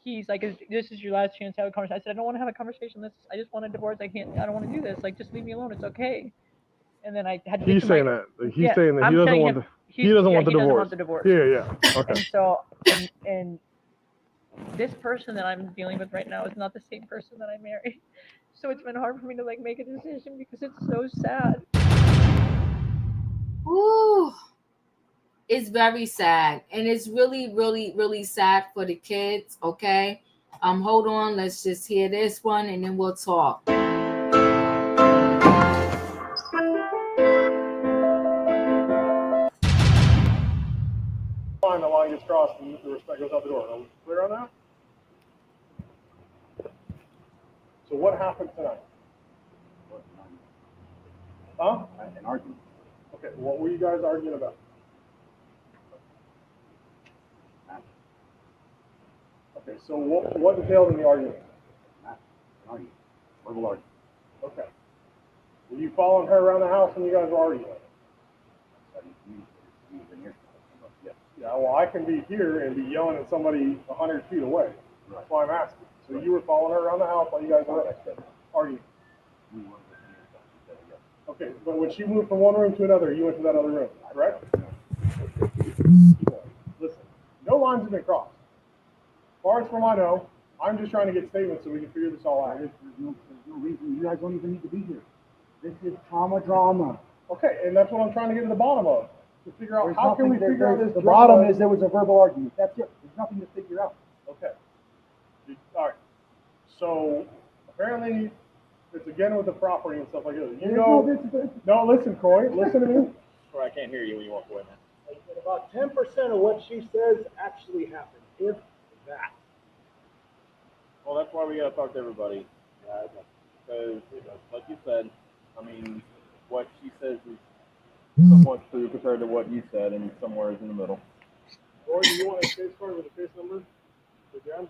He's like, "This is your last chance to have a conversation." I said, "I don't want to have a conversation. I just want a divorce. I don't want to do this. Like, just leave me alone. It's okay." And then I had to. He's saying that. He's saying that he doesn't want the. He doesn't want the divorce. Yeah. Okay. And so, and this person that I'm dealing with right now is not the same person that I married. So it's been hard for me to like make a decision because it's so sad. Ooh, it's very sad, and it's really, really, really sad for the kids. Okay, hold on, let's just hear this one, and then we'll talk. Fine, the line gets crossed and the respect goes out the door. Are we clear on that? So what happened tonight? Huh? An argument. Okay, what were you guys arguing about? Okay, so what detailed in the argument? An argument. Verbal argument. Okay. Were you following her around the house when you guys were arguing? Yeah, well, I can be here and be yelling at somebody 100 feet away. That's why I'm asking. So you were following her around the house while you guys were arguing? Okay, but when she moved from one room to another, you went to that other room, correct? Listen, no lines have been crossed. As far as from I know, I'm just trying to get statements so we can figure this all out. There's no reason. You guys don't even need to be here. This is trauma drama. Okay, and that's what I'm trying to get to the bottom of. To figure out There's how can we nothing- figure out there's- this The drama. bottom is there was a verbal argument. That's it. There's nothing to figure out. Okay. All right. So apparently it's again with the property and stuff like that. You know, no, listen, Croy, listen to me. Sorry, I can't hear you when you walk away, man. About 10% of what she says actually happened, if that. Well, that's why we gotta talk to everybody. Because, like you said, I mean, what she says is somewhat true compared to what you said, and somewhere is in the middle. Or do you want a case card with a case number? Again?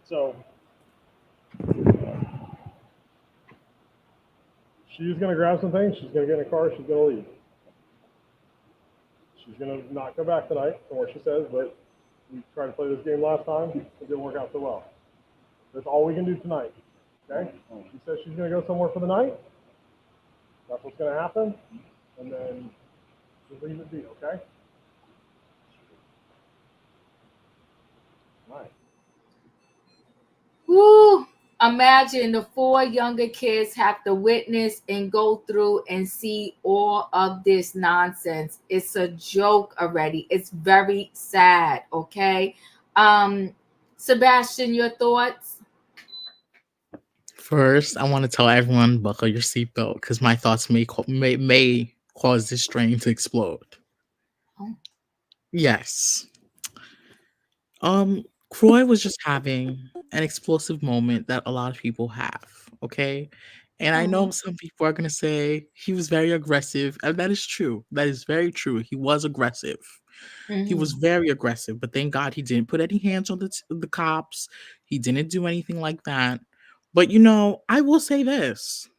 So she's gonna grab some things, she's gonna get in a car, she's gonna leave. She's gonna not come back tonight, from what she says, but we tried to play this game last time, it didn't work out so well. That's all we can do tonight. Okay? She says she's gonna go somewhere for the night. That's what's gonna happen, and then just leave it be, okay? All right. Woo! Imagine the 4 younger kids have to witness and go through and see all of this nonsense. It's a joke already. It's very sad, okay? Sebastian, your thoughts? First, I want to tell everyone buckle your seatbelt because my thoughts may cause this train to explode. Oh. Yes. Croy was just having an explosive moment that a lot of people have, okay? And I know some people are gonna say he was very aggressive, and that is true. That is very true. He was aggressive. He was very aggressive, but thank God he didn't put any hands on the cops. He didn't do anything like that. But I will say this.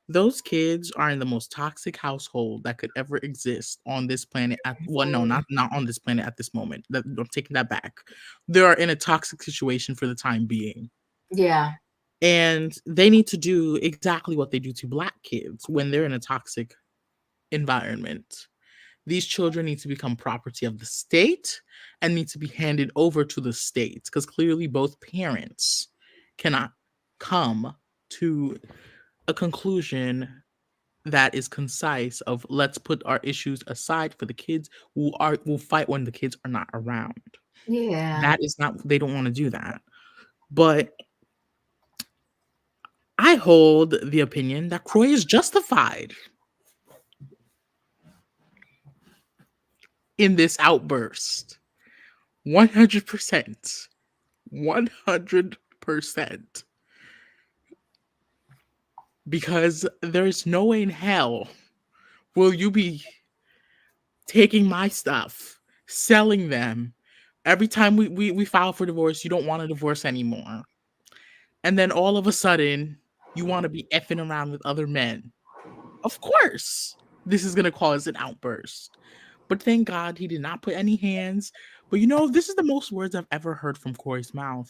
Those kids are in the most toxic household that could ever exist on this planet. No, not on this planet at this moment. I'm taking that back. They are in a toxic situation for the time being. Yeah. And they need to do exactly what they do to Black kids when they're in a toxic environment. These children need to become property of the state and need to be handed over to the state because clearly both parents cannot come to a conclusion that is concise of let's put our issues aside for the kids who will fight when the kids are not around. Yeah. That is not, they don't want to do that. But I hold the opinion that Croy is justified in this outburst. 100%. 100%. Because there's no way in hell will you be taking my stuff, selling them. Every time we file for divorce, you don't want a divorce anymore. And then all of a sudden, you want to be effing around with other men. Of course, this is going to cause an outburst. But thank God he did not put any hands. But this is the most words I've ever heard from Corey's mouth.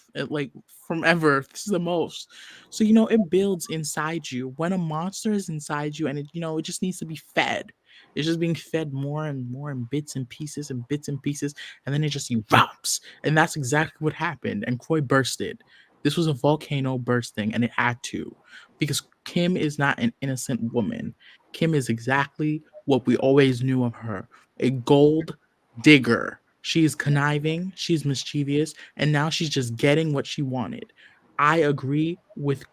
From ever. This is the most. So, it builds inside you. When a monster is inside you and it just needs to be fed. It's just being fed more and more in bits and pieces and bits and pieces. And then it just erupts. And that's exactly what happened. And Croy bursted. This was a volcano bursting and it had to. Because Kim is not an innocent woman. Kim is exactly what we always knew of her. A gold digger. She is conniving, she's mischievous, and now she's just getting what she wanted. I agree with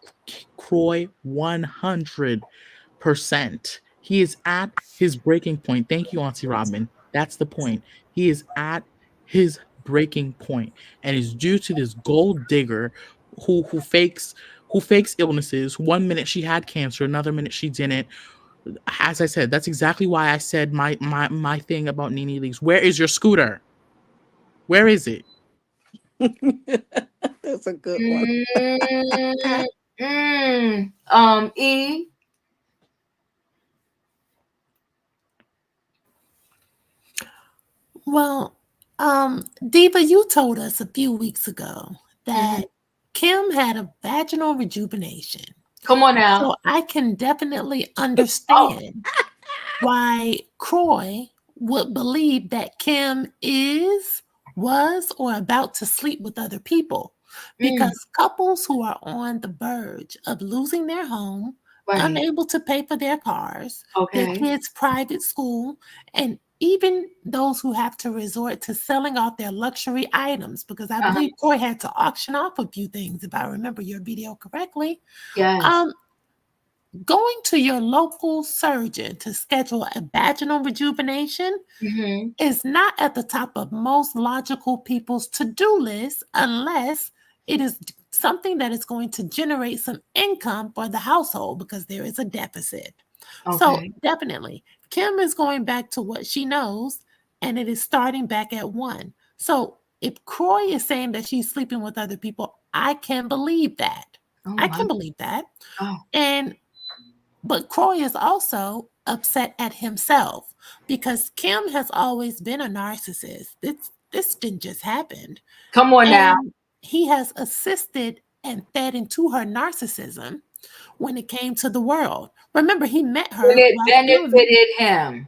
Croy 100%. He is at his breaking point. Thank you, Auntie Robin. That's the point. He is at his breaking point, and it's due to this gold digger who fakes illnesses. 1 minute she had cancer, another minute she didn't. As I said, that's exactly why I said my thing about Nene Leakes. Where is your scooter? Where is it? That's a good one. E. Well, Diva, you told us a few weeks ago that Kim had a vaginal rejuvenation. Come on now. So I can definitely understand why Croy would believe that Kim is was or about to sleep with other people. Because couples who are on the verge of losing their home, unable to pay for their cars, their kids' private school, and even those who have to resort to selling off their luxury items, because I believe Kroy had to auction off a few things, if I remember your video correctly. Yes. Going to your local surgeon to schedule a vaginal rejuvenation is not at the top of most logical people's to-do list unless it is something that is going to generate some income for the household, because there is a deficit. So definitely, Kim is going back to what she knows, and it is starting back at 1. So if Kroy is saying that she's sleeping with other people, I can believe that. I can believe that. But Kroy is also upset at himself because Kim has always been a narcissist. This didn't just happen. Come on now. He has assisted and fed into her narcissism when it came to the world. Remember, he met her. When it benefited him.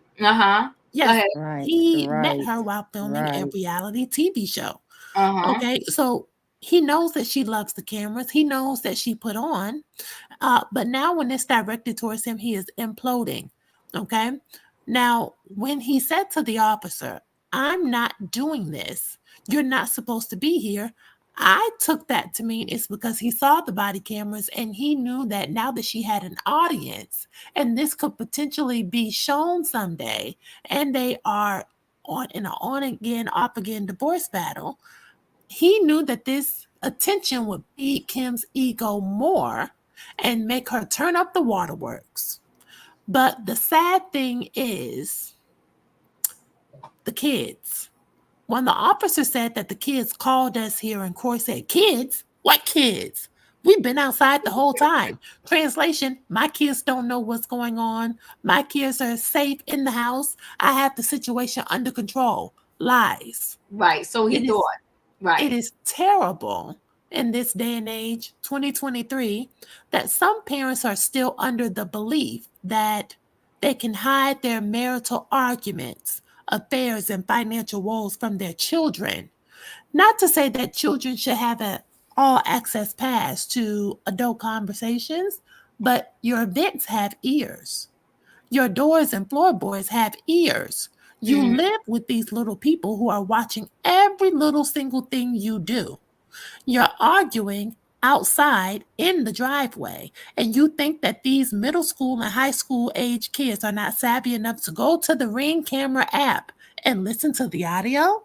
Yes, he met her while filming a reality TV show. Okay, so he knows that she loves the cameras. He knows that she put on. But now when it's directed towards him, he is imploding. Okay. Now, when he said to the officer, "I'm not doing this. You're not supposed to be here," I took that to mean it's because he saw the body cameras and he knew that now that she had an audience and this could potentially be shown someday, and they are in an on-again, off-again divorce battle, he knew that this attention would feed Kim's ego more and make her turn up the waterworks. But the sad thing is the kids. When the officer said that the kids called us here and Kroy said, "Kids? What kids? We've been outside the whole time." Translation, my kids don't know what's going on. My kids are safe in the house. I have the situation under control. Lies. Right. So he thought. Right. It is terrible in this day and age, 2023, that some parents are still under the belief that they can hide their marital arguments, affairs, and financial woes from their children. Not to say that children should have an all access pass to adult conversations, but your vents have ears. Your doors and floorboards have ears. You live with these little people who are watching every little single thing you do. You're arguing outside in the driveway, and you think that these middle school and high school age kids are not savvy enough to go to the Ring camera app and listen to the audio?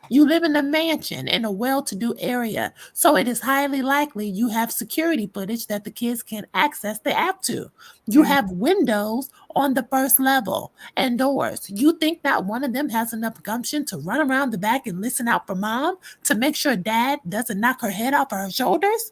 You live in a mansion in a well-to-do area, so it is highly likely you have security footage that the kids can access the app to. You have windows on the first level and doors. You think not one of them has enough gumption to run around the back and listen out for mom to make sure dad doesn't knock her head off her shoulders?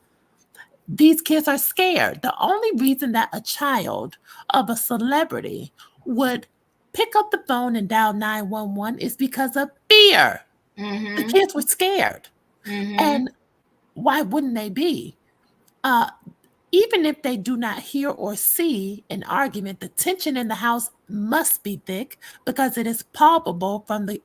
These kids are scared. The only reason that a child of a celebrity would pick up the phone and dial 911 is because of fear. The kids were scared. And why wouldn't they be? Even if they do not hear or see an argument, the tension in the house must be thick because it is palpable from the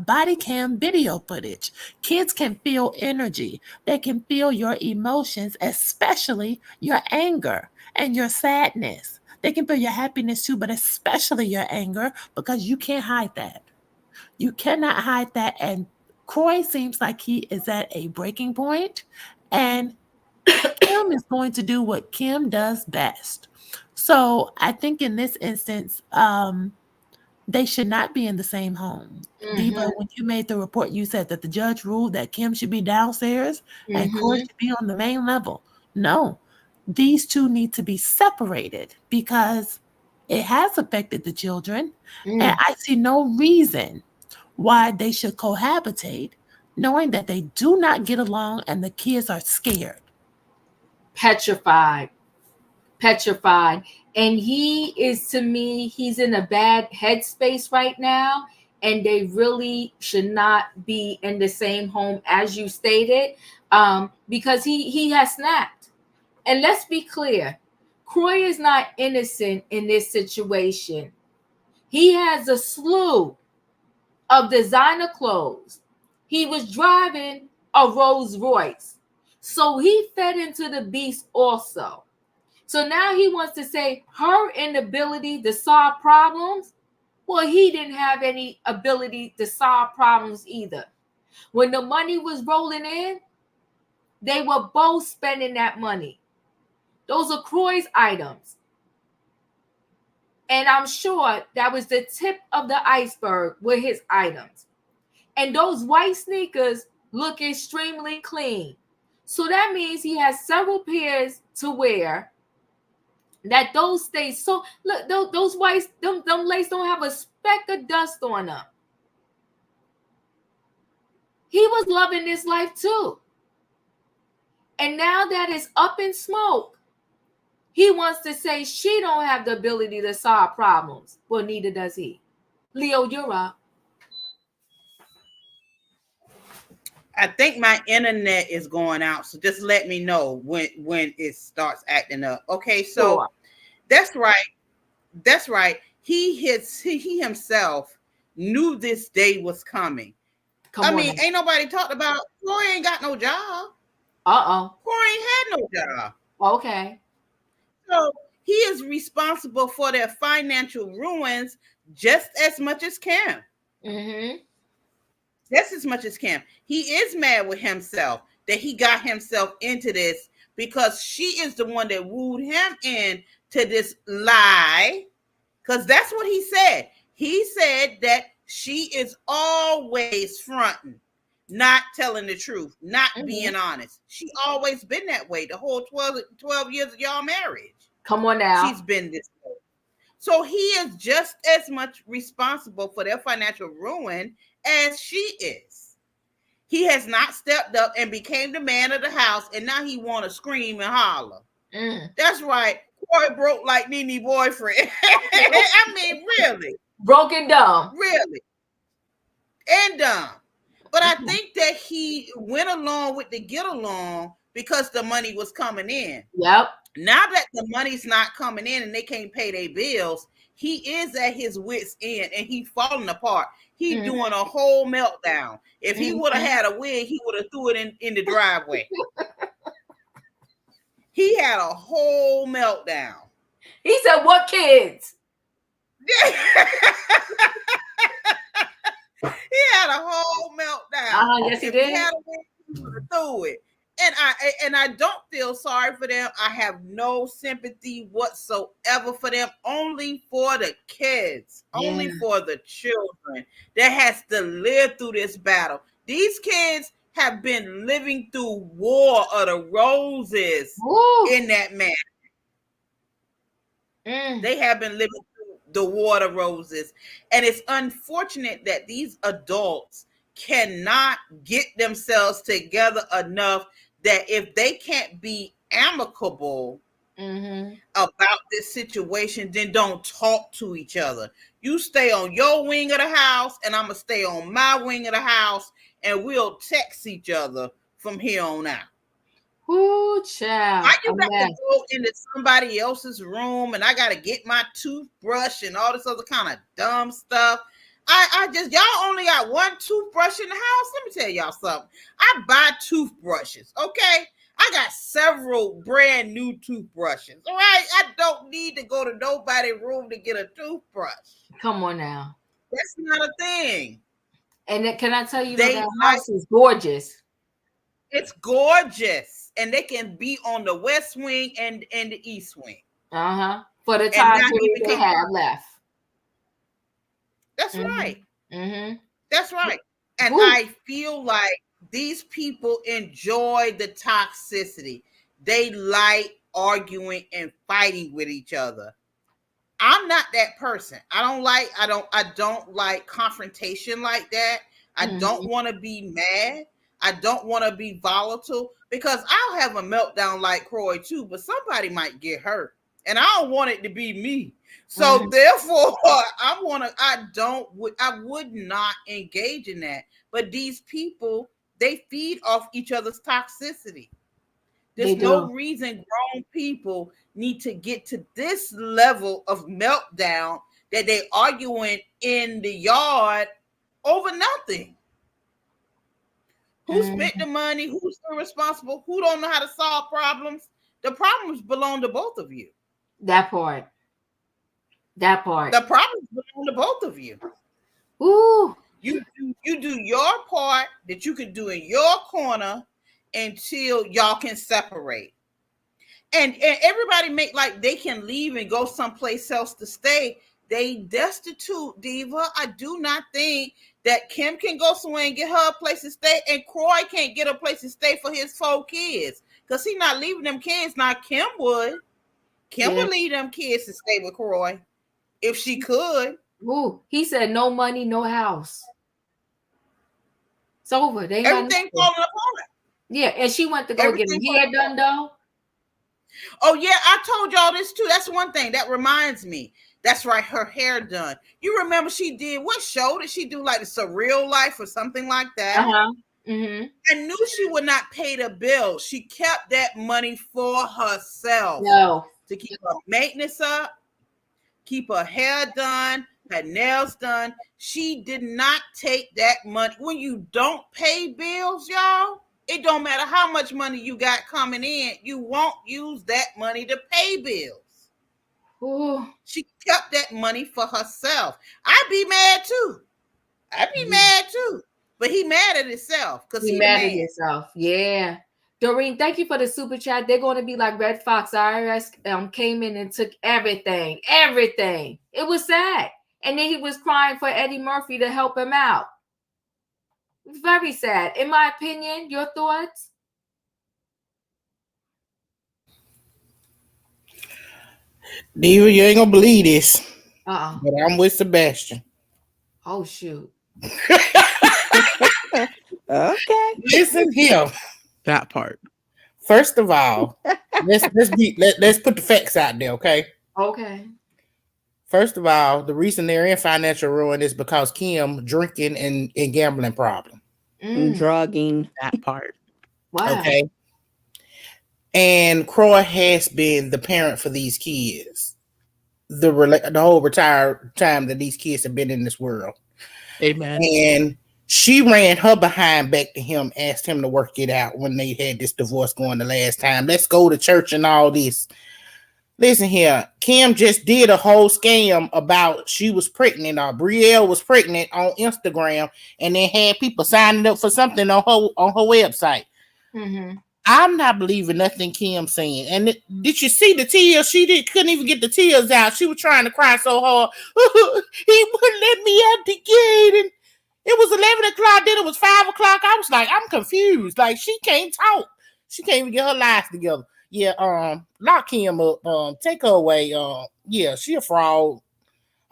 body cam video footage. Kids can feel energy. They can feel your emotions, especially your anger and your sadness. They can feel your happiness too, but especially your anger, because you can't hide that. You cannot hide that. And Kroy seems like he is at a breaking point, and Kim is going to do what Kim does best. So I think in this instance, they should not be in the same home. Diva, when you made the report, you said that the judge ruled that Kim should be downstairs and Kroy should be on the main level. No, these two need to be separated because it has affected the children. And I see no reason why they should cohabitate, knowing that they do not get along and the kids are scared. Petrified. And he is, to me, he's in a bad headspace right now, and they really should not be in the same home as you stated, because he has snapped. And let's be clear, Kroy is not innocent in this situation. He has a slew of designer clothes. he was driving a Rolls Royce. So he fed into the beast also. So now he wants to say her inability to solve problems. Well, he didn't have any ability to solve problems either. When the money was rolling in, they were both spending that money. Those are Kroy's items. And I'm sure that was the tip of the iceberg with his items. And those white sneakers look extremely clean. So that means he has several pairs to wear. That those stay so look, those whites, them lace don't have a speck of dust on them. He was loving this life too. And now that it's up in smoke, he wants to say she don't have the ability to solve problems. Well, neither does he. Leo, you're up. I think my internet is going out, so just let me know when it starts acting up. Okay, so Sure. That's right. That's right. He himself knew this day was coming. Ain't nobody talked about Croy ain't got no job. Croy ain't had no job. Okay. So he is responsible for their financial ruins just as much as Kim. Mm-hmm. Just as much as Kim. He is mad with himself that he got himself into this because she is the one that wooed him in to this lie. Because that's what he said. He said that she is always fronting, not telling the truth, not being honest. She always been that way the whole 12 years of y'all marriage. Come on now. She's been this way. So he is just as much responsible for their financial ruin as she is. He has not stepped up and became the man of the house, and now he want to scream and holler. That's right. Croy broke like Nene boyfriend. I mean, really. Broke and dumb. Really. And dumb. But I think that he went along with the get along because the money was coming in. Yep. Now that the money's not coming in and they can't pay their bills, he is at his wit's end and he falling apart. He doing a whole meltdown. If he would have had a wig, he would have threw it in the driveway. He had a whole meltdown. He said, "What kids?" He had a whole meltdown. Yes, he if did. He had a wig, he would have threw it. And I don't feel sorry for them. I have no sympathy whatsoever for them. Only for the kids, only for the children that has to live through this battle. These kids have been living through War of the Roses in that manner. They have been living through the War of the Roses, and it's unfortunate that these adults cannot get themselves together enough that if they can't be amicable about this situation, then don't talk to each other. You stay on your wing of the house, and I'm going to stay on my wing of the house, and we'll text each other from here on out. Ooh, child. Why you got to go into somebody else's room, and I got to get my toothbrush and all this other kind of dumb stuff? Y'all only got one toothbrush in the house. Let me tell y'all something. I buy toothbrushes, okay? I got several brand new toothbrushes, all right? I don't need to go to nobody's room to get a toothbrush. Come on now. That's not a thing. And can I tell you that house is gorgeous? It's gorgeous. And they can be on the west wing and the east wing. For the time period they have left. That's right. That's right. And I feel like these people enjoy the toxicity. They like arguing and fighting with each other. I'm not that person. I don't like confrontation like that. I don't want to be mad. I don't want to be volatile because I'll have a meltdown like Croy too, but somebody might get hurt. And I don't want it to be me. So therefore, I would not engage in that. But these people, they feed off each other's toxicity. There's no reason grown people need to get to this level of meltdown that they arguing in the yard over nothing. Who spent the money? Who's irresponsible? Who don't know how to solve problems? The problems belong to both of you. That part. The problems belong to both of you. Ooh. You do your part that you can do in your corner until y'all can separate. And everybody make like they can leave and go someplace else to stay. They destitute, Diva. I do not think that Kim can go somewhere and get her a place to stay, and Croy can't get a place to stay for his 4 kids because he's not leaving them kids. Now Kim would. Kim would leave them kids to stay with Croy if she could. Ooh, he said no money, no house. It's over. They Everything falling apart. Yeah, and she went to go get her hair done though. Oh yeah, I told y'all this too. That's one thing that reminds me. That's right, her hair done. You remember she did what show did she do? Like It's a Real Life or something like that. Mm-hmm. I knew she would not pay the bill. She kept that money for herself. No. To keep her maintenance up, keep her hair done, her nails done. She did not take that money. When you don't pay bills, y'all, it don't matter how much money you got coming in, you won't use that money to pay bills. Ooh. She kept that money for herself. I'd be mad too. But he mad at himself because he mad at himself. Yeah. Doreen, thank you for the super chat. They're going to be like Red Fox. IRS came in and took everything. Everything. It was sad. And then he was crying for Eddie Murphy to help him out. Very sad. In my opinion, your thoughts? Diva, you ain't gonna believe this. Uh-uh. But I'm with Sebastian. Oh shoot. Okay. Listen here. That part. First of all, let's put the facts out there, okay? Okay. First of all, the reason they're in financial ruin is because Kim drinking and gambling problem. Drugging. That part. Wow. Okay. And Croy has been the parent for these kids. The whole retired time that these kids have been in this world. Amen. And she ran her behind back to him, asked him to work it out when they had this divorce going the last time. Let's go to church and all this. Listen here, Kim just did a whole scam about she was pregnant or Brielle was pregnant on Instagram, and then had people signing up for something on her website. Mm-hmm. I'm not believing nothing Kim's saying. And did you see the tears? She couldn't even get the tears out. She was trying to cry so hard. He wouldn't let me out the gate, and it was 11 o'clock. Then it was 5 o'clock. I was like, I'm confused. Like, she can't talk. She can't even get her life together. Yeah, lock Kim up. Take her away. Yeah, she a fraud.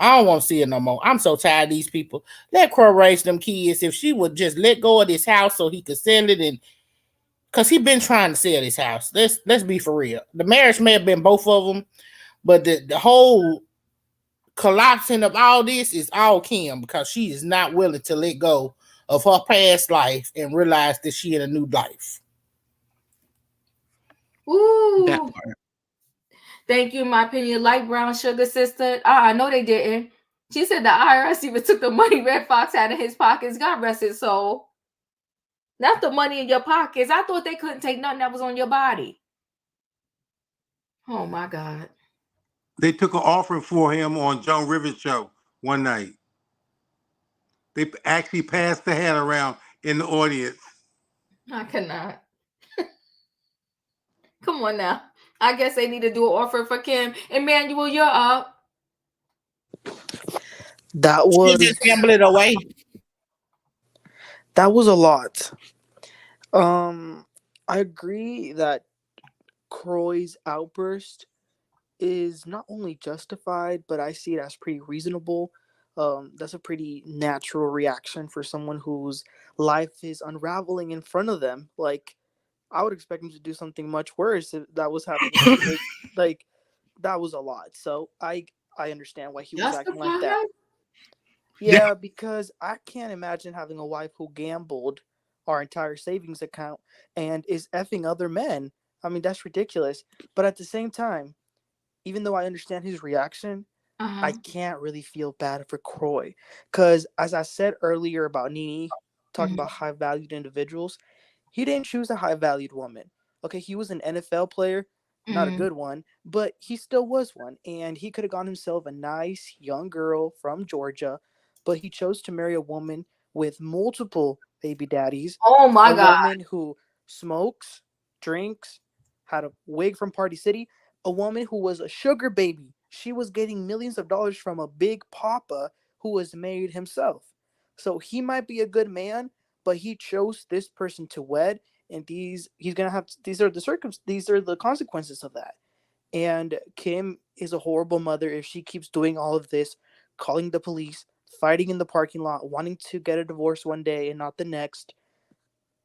I don't want to see her no more. I'm so tired of these people. Let Croy raise them kids. If she would just let go of this house so he could sell it, and because he been trying to sell this house. Let's be for real. The marriage may have been both of them, but the whole collapsing of all this is all Kim, because she is not willing to let go of her past life and realize that she in a new life. Ooh. That part. Thank you, in my opinion. Light brown sugar sister. I know they didn't. She said the IRS even took the money Red Fox had in his pockets. God rest his soul. Not the money in your pockets. I thought they couldn't take nothing that was on your body. Oh my God. They took an offering for him on Joan Rivers' show one night. They actually passed the hat around in the audience. I cannot. Come on now. I guess they need to do an offer for Kim. Emmanuel, you're up. That was just gamble it away. That was a lot. I agree that Kroy's outburst is not only justified, but I see it as pretty reasonable. That's a pretty natural reaction for someone whose life is unraveling in front of them. Like, I would expect him to do something much worse if that was happening. Like, that was a lot. So I understand why he was acting like that. Yeah, because I can't imagine having a wife who gambled our entire savings account and is effing other men. I mean, that's ridiculous. But at the same time, even though I understand his reaction, I can't really feel bad for Croy. Because as I said earlier about Nene, talking about high valued individuals. He didn't choose a high valued woman. Okay, he was an NFL player, not a good one, but he still was one. And he could have gotten himself a nice young girl from Georgia, but he chose to marry a woman with multiple baby daddies. Oh my God. A woman who smokes, drinks, had a wig from Party City, a woman who was a sugar baby. She was getting millions of dollars from a big papa who was married himself. So he might be a good man, but he chose this person to wed, and these are the consequences of that. And Kim is a horrible mother if she keeps doing all of this, calling the police, fighting in the parking lot, wanting to get a divorce one day and not the next.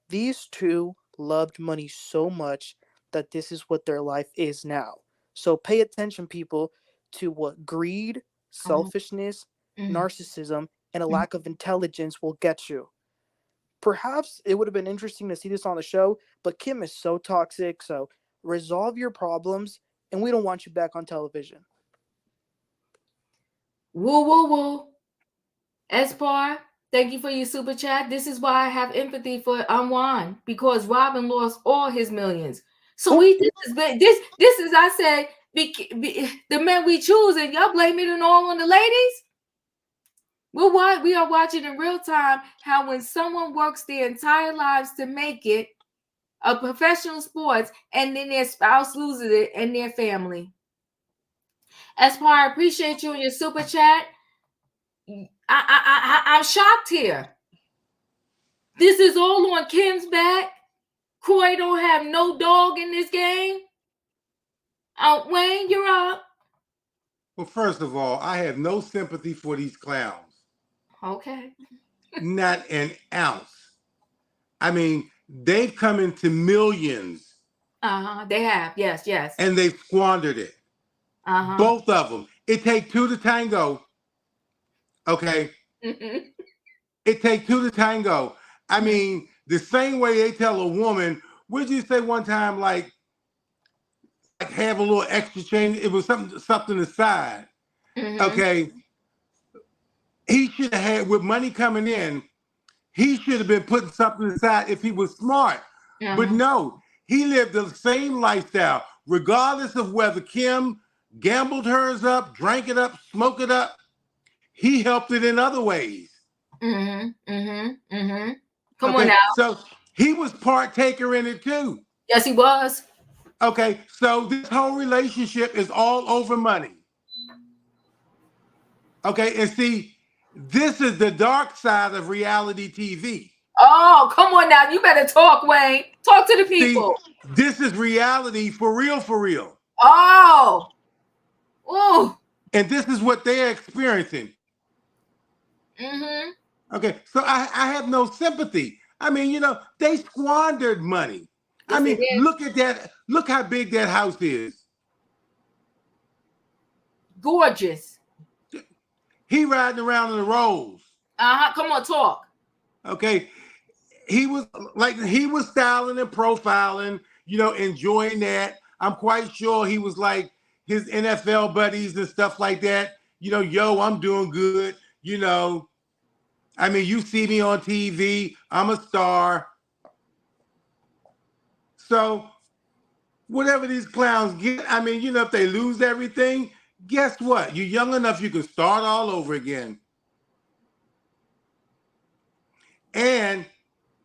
These two loved money so much that this is what their life is now. So pay attention, people, to what greed, selfishness, narcissism, and a lack of intelligence will get you. Perhaps it would have been interesting to see this on the show, but Kim is so toxic, so resolve your problems, and we don't want you back on television. Woo, woo, woo. Espar, thank you for your super chat. This is why I have empathy for Juan, because Robin lost all his millions. So this is I said, the men we choose, and y'all blaming it all on the ladies. We are watching in real time how when someone works their entire lives to make it a professional sports, and then their spouse loses it and their family. Espar, I appreciate you in your super chat. I'm shocked here. This is all on Kim's back. Croy don't have no dog in this game. Wayne, you're up. Well, first of all, I have no sympathy for these clowns. Okay. Not an ounce. I mean, they've come into millions. They have. Yes. And they've squandered it. Both of them. It takes two to tango. Okay. It takes two to tango. I mean, the same way they tell a woman, what did you say one time, like have a little extra change? It was something aside. Okay. He should have had, with money coming in, he should have been putting something aside if he was smart. But no, he lived the same lifestyle, regardless of whether Kim gambled hers up, drank it up, smoked it up. He helped it in other ways. Come on now. So he was partaker in it too. Yes, he was. Okay, so this whole relationship is all over money. Okay, and see, this is the dark side of reality TV. Oh, come on now. You better talk, Wayne. Talk to the people. See, this is reality for real, for real. Oh. And this is what they're experiencing. Okay, so I have no sympathy. I mean, you know, they squandered money. Yes, I mean, look at that. Look how big that house is. Gorgeous. He riding around in the Rolls. Come on, talk. Okay. He was styling and profiling, you know, enjoying that. I'm quite sure he was like his NFL buddies and stuff like that. You know, yo, I'm doing good. You know, I mean, you see me on TV. I'm a star. So whatever these clowns get, I mean, you know, if they lose everything, guess what? You're young enough, you can start all over again. And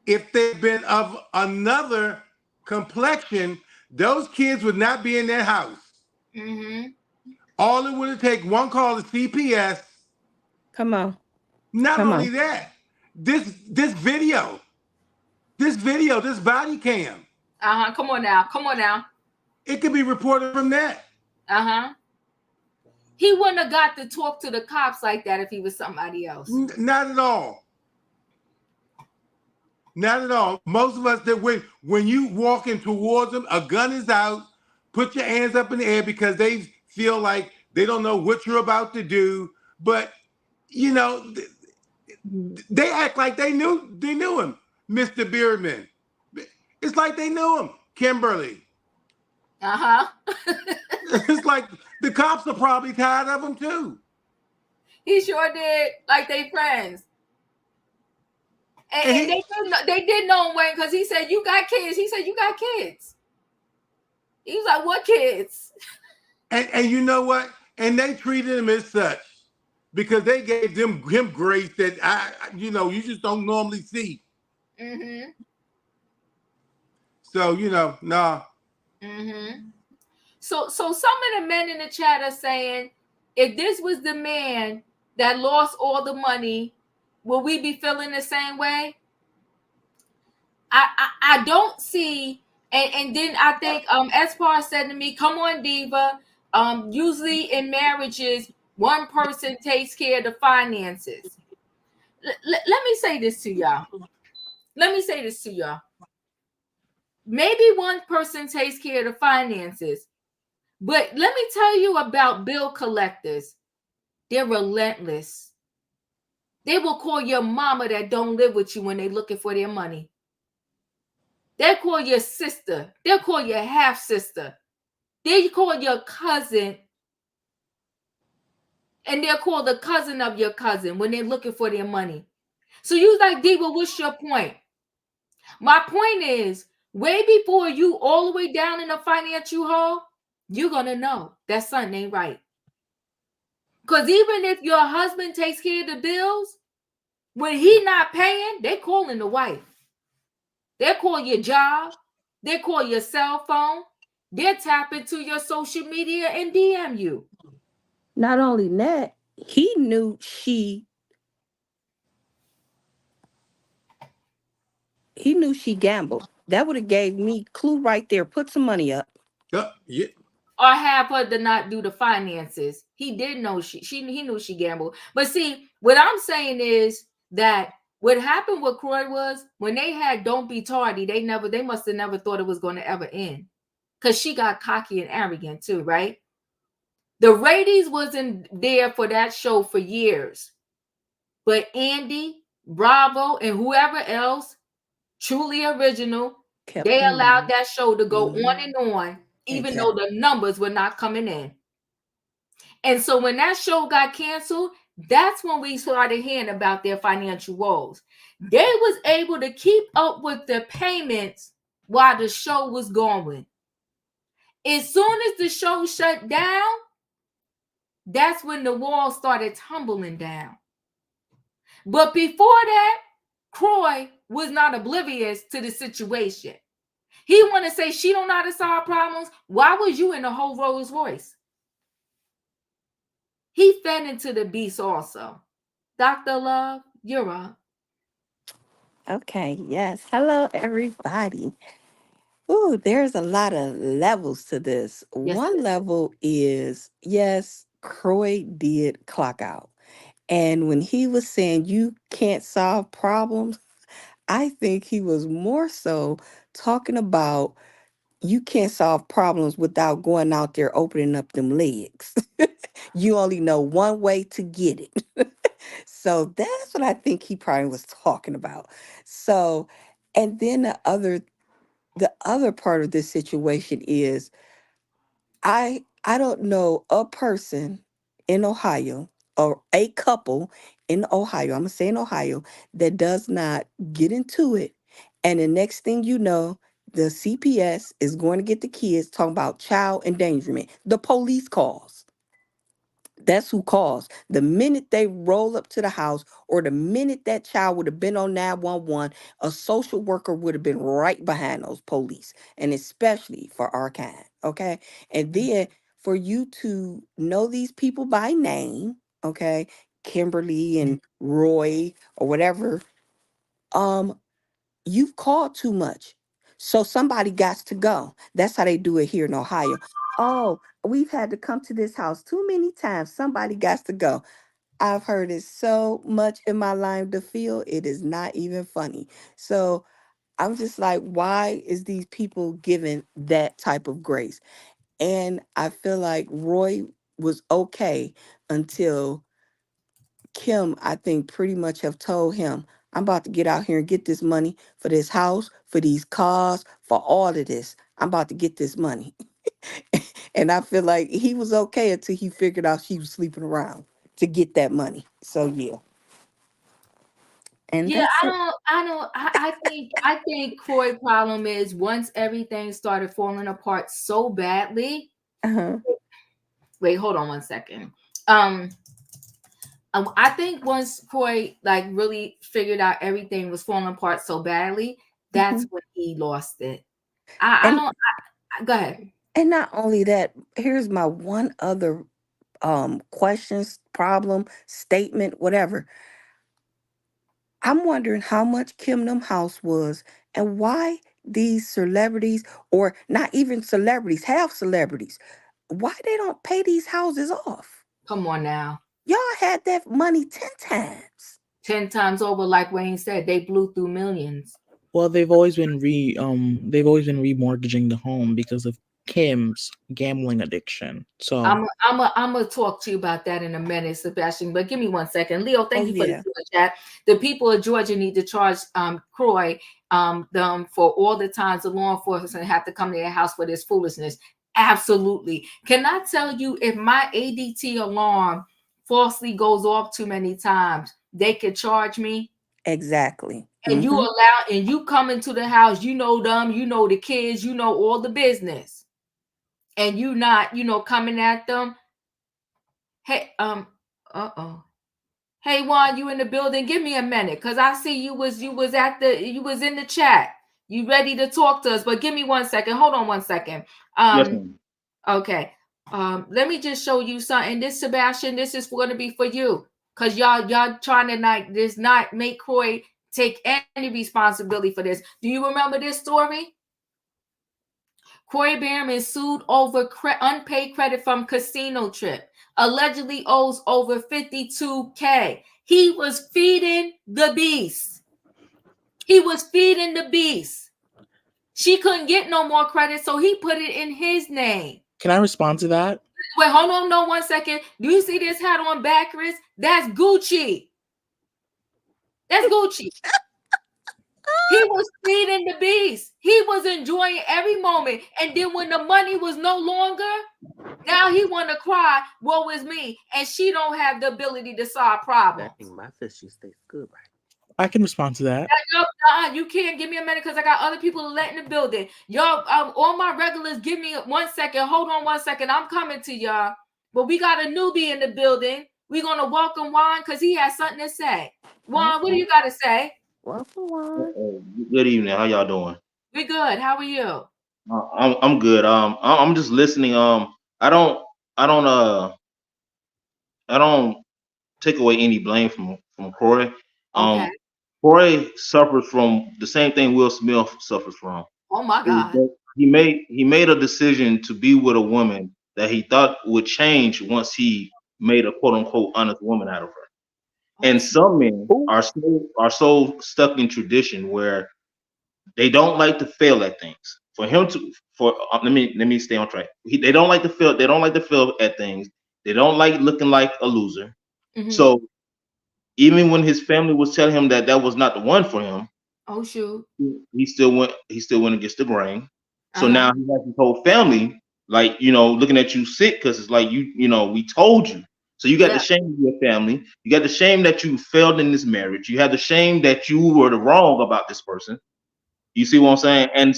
if they've been of another complexion, those kids would not be in their house. All it would have taken one call to CPS. Come on. Not only that, this video, this body cam. Come on now. It could be reported from that. He wouldn't have got to talk to the cops like that if he was somebody else. Not at all. Not at all. Most of us, that when you walking towards them, a gun is out, put your hands up in the air because they feel like they don't know what you're about to do. But, you know, they act like they knew him, Mr. Biermann. It's like they knew him, Kimberly. It's like the cops are probably tired of him too. He sure did, like they friends. And they did know him, Wayne, because he said, you got kids. He said, you got kids. He was like, what kids? And you know what? And they treated him as such because they gave him grace that you just don't normally see. Mm-hmm. So, nah. Mm-hmm. So some of the men in the chat are saying, if this was the man that lost all the money, will we be feeling the same way? I don't see, and then I think Espar said to me, come on, Diva. Usually in marriages, one person takes care of the finances. Let me say this to y'all. Maybe one person takes care of the finances, but let me tell you about bill collectors. They're relentless. They will call your mama that don't live with you when they're looking for their money. They'll call your sister. They'll call your half sister. They'll call your cousin. And they'll call the cousin of your cousin when they're looking for their money. So you like, Diva, what's your point? My point is, way before you all the way down in the financial hole, you're going to know that something ain't right. Because even if your husband takes care of the bills, when he not paying, they calling the wife. They call your job. They call your cell phone. They tap into your social media and DM you. Not only that, he knew she gambled. That would have gave me clue right there. Put some money up. Yeah. Or have her to not do the finances. He did know he knew she gambled. But see, what I'm saying is that what happened with Croy was when they had Don't Be Tardy, they must have never thought it was going to ever end. Because she got cocky and arrogant too, right? The ratings wasn't there for that show for years. But Andy, Bravo, and whoever else, Truly Original, they allowed that show to go on and on, even though the numbers were not coming in. And so when that show got canceled, that's when we started hearing about their financial woes. They was able to keep up with the payments while the show was going. As soon as the show shut down, that's when the wall started tumbling down. But before that, Croy was not oblivious to the situation. He want to say she don't know how to solve problems. Why was you in the whole Rolls Royce? He fed into the beast also. Dr. Love, you're up. Okay, yes. Hello, everybody. Ooh, there's a lot of levels to this. Yes, One level is, yes, Croy did clock out. And when he was saying you can't solve problems, I think he was more so talking about you can't solve problems without going out there opening up them legs. You only know one way to get it. So that's what I think he probably was talking about. So, and then the other part of this situation is I don't know a person in Ohio or a couple in Ohio, I'm gonna say in Ohio, that does not get into it. And the next thing you know, the CPS is going to get the kids talking about child endangerment. The police calls. That's who calls. The minute they roll up to the house or the minute that child would have been on 911, a social worker would have been right behind those police, and especially for our kind, okay? And then for you to know these people by name, okay, Kimberly and Roy or whatever, you've called too much. So somebody got to go. That's how they do it here in Ohio. Oh, we've had to come to this house too many times. Somebody got to go. I've heard it so much in my line to feel it is not even funny. So I'm just like, why is these people given that type of grace? And I feel like Roy was okay until Kim, I think, pretty much have told him, I'm about to get out here and get this money for this house, for these cars, for all of this. I'm about to get this money. And I feel like he was okay until he figured out she was sleeping around to get that money. So, yeah. And Yeah, that's it. I think Croy problem is once everything started falling apart so badly. Uh-huh. Wait, hold on one second. I think once Croy like really figured out everything was falling apart so badly, that's when he lost it. I don't. Go ahead. And not only that, here's my one other questions, problem, statement, whatever. I'm wondering how much Kim Nam house was and why these celebrities, or not even celebrities, half celebrities, why they don't pay these houses off. Come on now. Y'all had that money 10 times. 10 times over, like Wayne said, they blew through millions. Well, they've always been remortgaging the home because of Kim's gambling addiction. So I'm gonna talk to you about that in a minute, Sebastian. But give me 1 second, Leo. Thank you for the super chat. The people of Georgia need to charge Croy them for all the times the law enforcement have to come to their house for this foolishness. Absolutely. Can I tell you, if my ADT alarm falsely goes off too many times, they could charge me. Exactly. And you allow, and you come into the house, you know them, you know the kids, you know all the business, and you not, coming at them. Hey, hey Juan, you in the building? Give me a minute, because I see you was in the chat. You ready to talk to us? But give me 1 second. Hold on 1 second. Yes, ma'am. Okay. Let me just show you something. This, Sebastian, this is going to be for you, because y'all trying to not make Croy take any responsibility for this. Do you remember this story? Kroy Biermann sued over unpaid credit from casino trip. Allegedly owes over $52K. He was feeding the beast. She couldn't get no more credit, so he put it in his name. Can I respond to that? Wait, hold on, no, 1 second. Do you see this hat on backwards? That's Gucci. That's Gucci. He was feeding the beast. He was enjoying every moment. And then when the money was no longer, now he want to cry, woe is me. And she don't have the ability to solve problems. My fish stays good, right? I can respond to that. You can't. Give me a minute, because I got other people to let in the building. Y'all, all my regulars, give me 1 second. Hold on 1 second. I'm coming to y'all. But we got a newbie in the building. We're going to welcome Juan because he has something to say. Juan, what do you got to say? Welcome, Juan. Good evening. How y'all doing? We good. How are you? I'm good. I'm just listening. I don't take away any blame from Croy. Okay. Croy suffers from the same thing Will Smith suffers from. Oh my God. He made a decision to be with a woman that he thought would change once he made a quote unquote honest woman out of her. And some men are so stuck in tradition where they don't like to fail at things. Let me stay on track. They don't like to fail. They don't like to fail at things. They don't like looking like a loser. Mm-hmm. So even when his family was telling him that was not the one for him, oh shoot, he still went against the grain. So now he has his whole family looking at you sick because it's like we told you. So you got the shame of your family. You got the shame that you failed in this marriage. You have the shame that you were wrong about this person. You see what I'm saying? And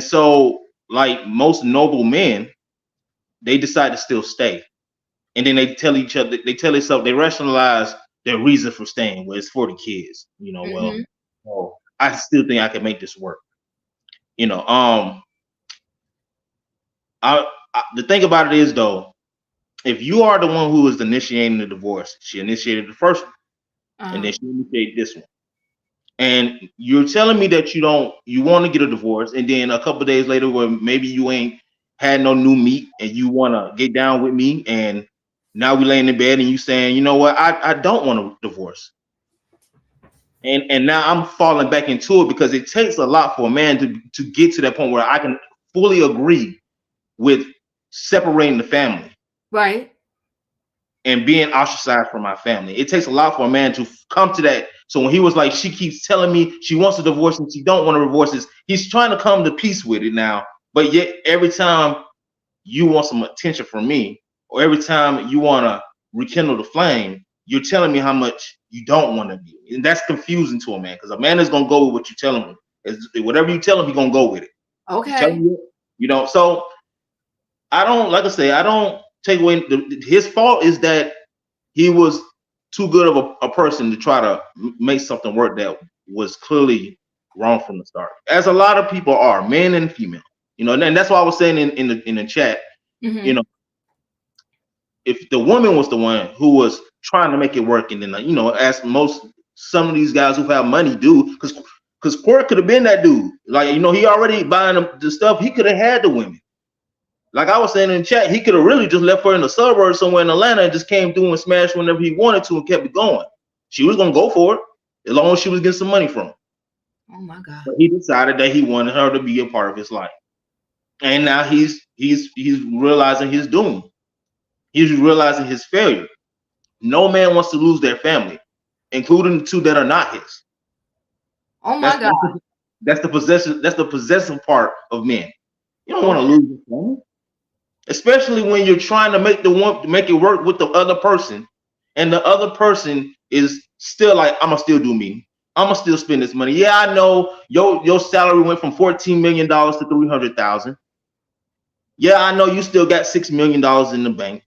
so, like most noble men, they decide to still stay. And then they tell each other, they rationalize their reason for staying. Well, it's for the kids. Well, I still think I can make this work. The thing about it is though, if you are the one who is initiating the divorce, she initiated the first one, and then she initiated this one. And you're telling me that you want to get a divorce, and then a couple of days later, where maybe you ain't had no new meat, and you want to get down with me, and now we laying in bed, and you saying, you know what, I don't want a divorce. And now I'm falling back into it because it takes a lot for a man to get to that point where I can fully agree with separating the family. Right. And being ostracized from my family. It takes a lot for a man to come to that. So when he was like, she keeps telling me she wants a divorce and she don't want to divorce this, he's trying to come to peace with it now. But yet every time you want some attention from me, or every time you want to rekindle the flame, you're telling me how much you don't want to be. And that's confusing to a man, because a man is gonna go with what you tell him. Whatever you tell him, he's gonna go with it. Okay. You know, so I don't take away his fault is that he was too good of a person to try to make something work that was clearly wrong from the start, as a lot of people are, men and female. You know, and that's why I was saying in the chat, you know, if the woman was the one who was trying to make it work, and then as some of these guys who have money do, because Croy could have been that dude. Like, he already buying the stuff. He could have had the women. Like I was saying in the chat, he could have really just left her in the suburbs somewhere in Atlanta and just came through and smashed whenever he wanted to and kept it going. She was gonna go for it as long as she was getting some money from him. Oh my God! But he decided that he wanted her to be a part of his life, and now he's realizing his doom. He's realizing his failure. No man wants to lose their family, including the two that are not his. Oh my God! That's the possession. That's the possessive part of men. You don't want to lose your family, especially when you're trying to make it work with the other person, and the other person is still like, I'm gonna still do me. I'm gonna still spend this money. Yeah, I know your salary went from $14 million to $300,000. Yeah, I know you still got $6 million in the bank.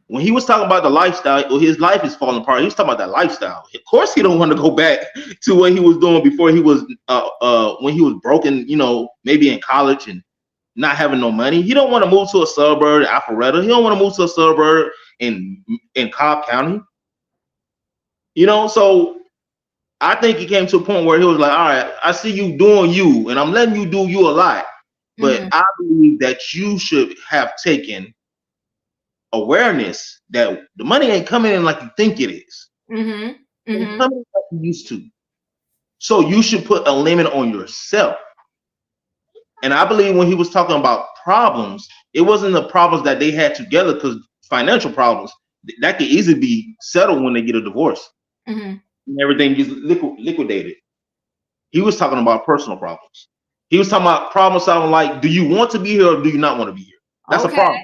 When he was talking about the lifestyle, or his life is falling apart, he was talking about that lifestyle. Of course, he don't want to go back to what he was doing before he was when he was broken, maybe in college and not having no money. He don't want to move to a suburb, Alpharetta. He don't want to move to a suburb in Cobb County. So I think he came to a point where he was like, all right, I see you doing you, and I'm letting you do you a lot. But I believe that you should have taken awareness that the money ain't coming in like you think it is. It's coming like you used to. So you should put a limit on yourself. And I believe when he was talking about problems, it wasn't the problems that they had together, because financial problems, that could easily be settled when they get a divorce. And everything gets liquidated. He was talking about personal problems. He was talking about problem solving, like, do you want to be here or do you not want to be here? That's a problem.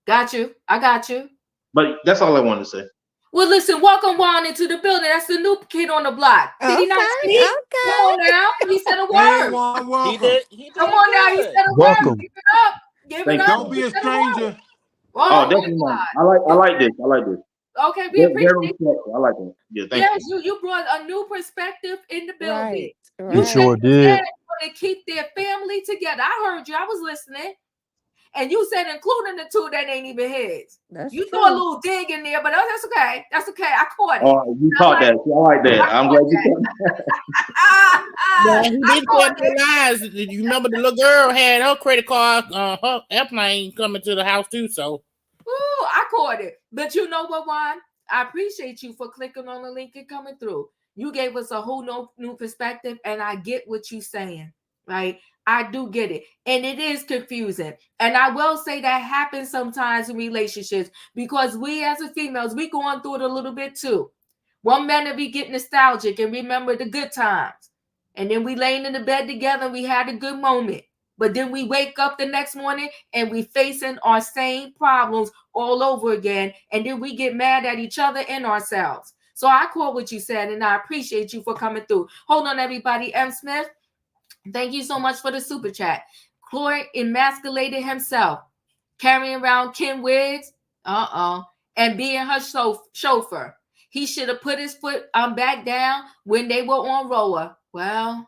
Got you. I got you. But that's all I wanted to say. Well, listen, welcome Juan into the building. That's the new kid on the block. Did he not speak? Okay. Come on now. He said a word. He did Come on now. He said a Welcome. word. Give it up. Give it up. Don't be a stranger. Oh, definitely not. I like this. I like this. Okay, we appreciate it. I like it. Yeah, thank you. You brought a new perspective in the building. Right. You sure did. To keep their family together. I heard you. I was listening. And you said including the two that ain't even his. You threw a little dig in there, but that's okay. That's okay. I caught it. Oh, you caught that. I like that. I'm glad you caught that. He did caught the lies. You remember the little girl had her credit card, her airplane coming to the house too. So, I caught it. But you know what, Juan? I appreciate you for clicking on the link and coming through. You gave us a whole new perspective, and I get what you're saying, right? I do get it. And it is confusing. And I will say that happens sometimes in relationships, because we as a females, we going through it a little bit too. One minute we get nostalgic and remember the good times. And then we laying in the bed together and we had a good moment. But then we wake up the next morning and we facing our same problems all over again. And then we get mad at each other and ourselves. So I caught what you said, and I appreciate you for coming through. Hold on, everybody. M. Smith, thank you so much for the super chat. Croy emasculated himself, carrying around Kim wigs, and being her chauffeur. He should have put his foot back down when they were on roller. Well,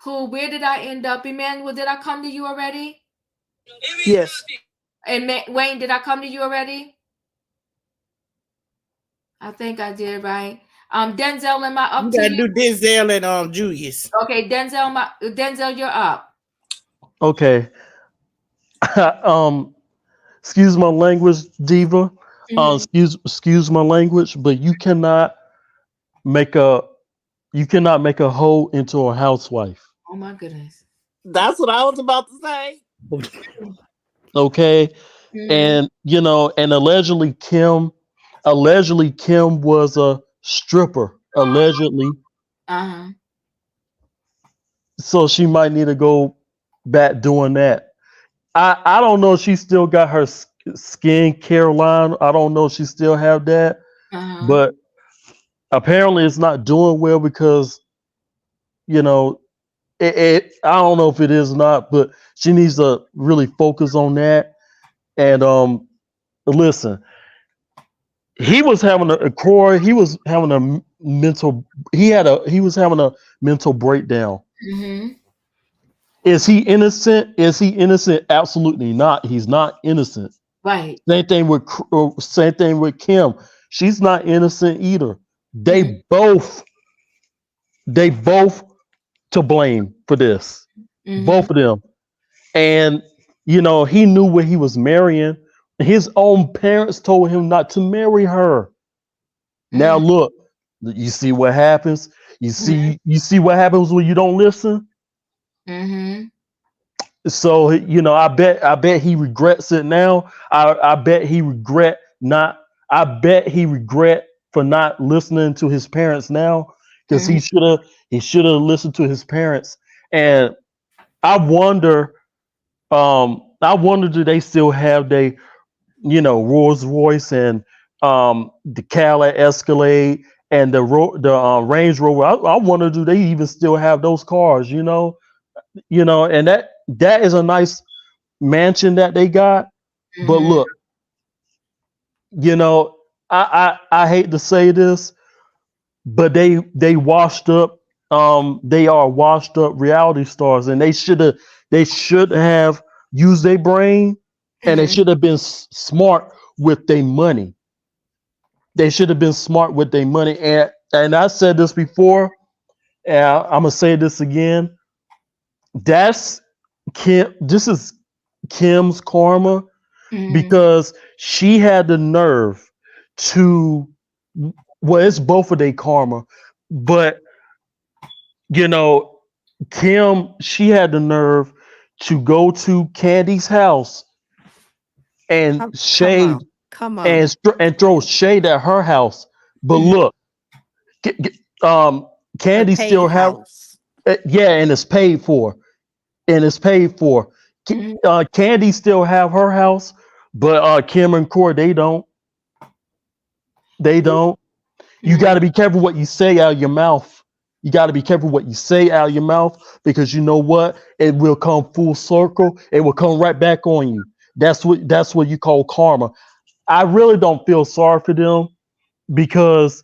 where did I end up? Emmanuel, did I come to you already? Yes. And Wayne, did I come to you already? I think I did, right? Denzel, am I up you to gotta you? do Denzel and Julius. Okay, Denzel, you're up. Okay. Excuse my language, Diva. Excuse my language, but you cannot make a hoe into a housewife. Oh my goodness. That's what I was about to say. Okay. And and allegedly Kim was a stripper. Allegedly. So she might need to go back doing that. I don't know if she still got her skincare line. I don't know if she still have that, but apparently it's not doing well because you know I don't know if it is or not, but she needs to really focus on that. And listen, he was having a Croy. He was having a mental. He was having a mental breakdown. Is he innocent? Is he innocent? Absolutely not. He's not innocent. Right. Same thing with Kim. She's not innocent either. They both to blame for this. Both of them. And he knew what he was marrying. His own parents told him not to marry her. Now look, you see what happens. You see what happens when you don't listen. So I bet he regrets it now. I bet he regret not. I bet he regret for not listening to his parents now, because he should have listened to his parents. And I wonder, do they still have they Rolls Royce and the Cadillac Escalade and the Range Rover? I wonder, do they even still have those cars? And that is a nice mansion that they got. But look, I hate to say this, but they washed up. They are washed up reality stars, and they should have used their brain, and they should have been smart with their money. They should have been smart with their money. And I said this before, and I'm gonna say this again. That's Kim. This is Kim's karma, because she had the nerve to. Well, it's both of their karma, but Kim, she had the nerve to go to Candy's house and shade Come on. and throw shade at her house. But look, Candy still have and it's paid for, Candy still have her house, but Kim and Croy, they don't. You got to be careful what you say out of your mouth. You got to be careful what you say out of your mouth, because you know what? It will come full circle. It will come right back on you. That's what you call karma. I really don't feel sorry for them, because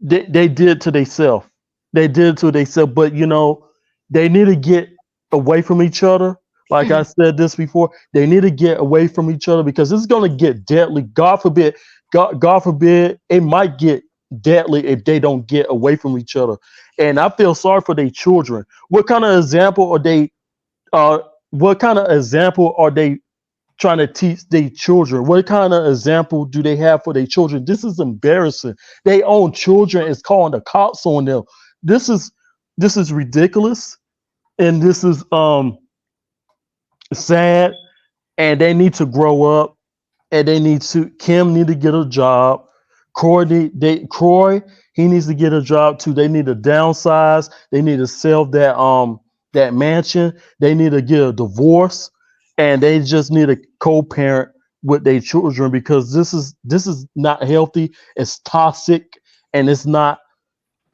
they did to themselves. They did to themselves, but they need to get away from each other. Like I said this before, they need to get away from each other, because it's gonna get deadly. God forbid, God forbid, it might get deadly if they don't get away from each other. And I feel sorry for their children. What kind of example are they? What kind of example are they trying to teach their children? What kind of example do they have for their children? This is embarrassing. Their own children is calling the cops on them. This is ridiculous, and this is sad. And they need to grow up, and Kim need to get a job. Croy, he needs to get a job too. They need to downsize. They need to sell that mansion. They need to get a divorce, and they just need a co-parent with their children, because this is not healthy. It's toxic, and it's not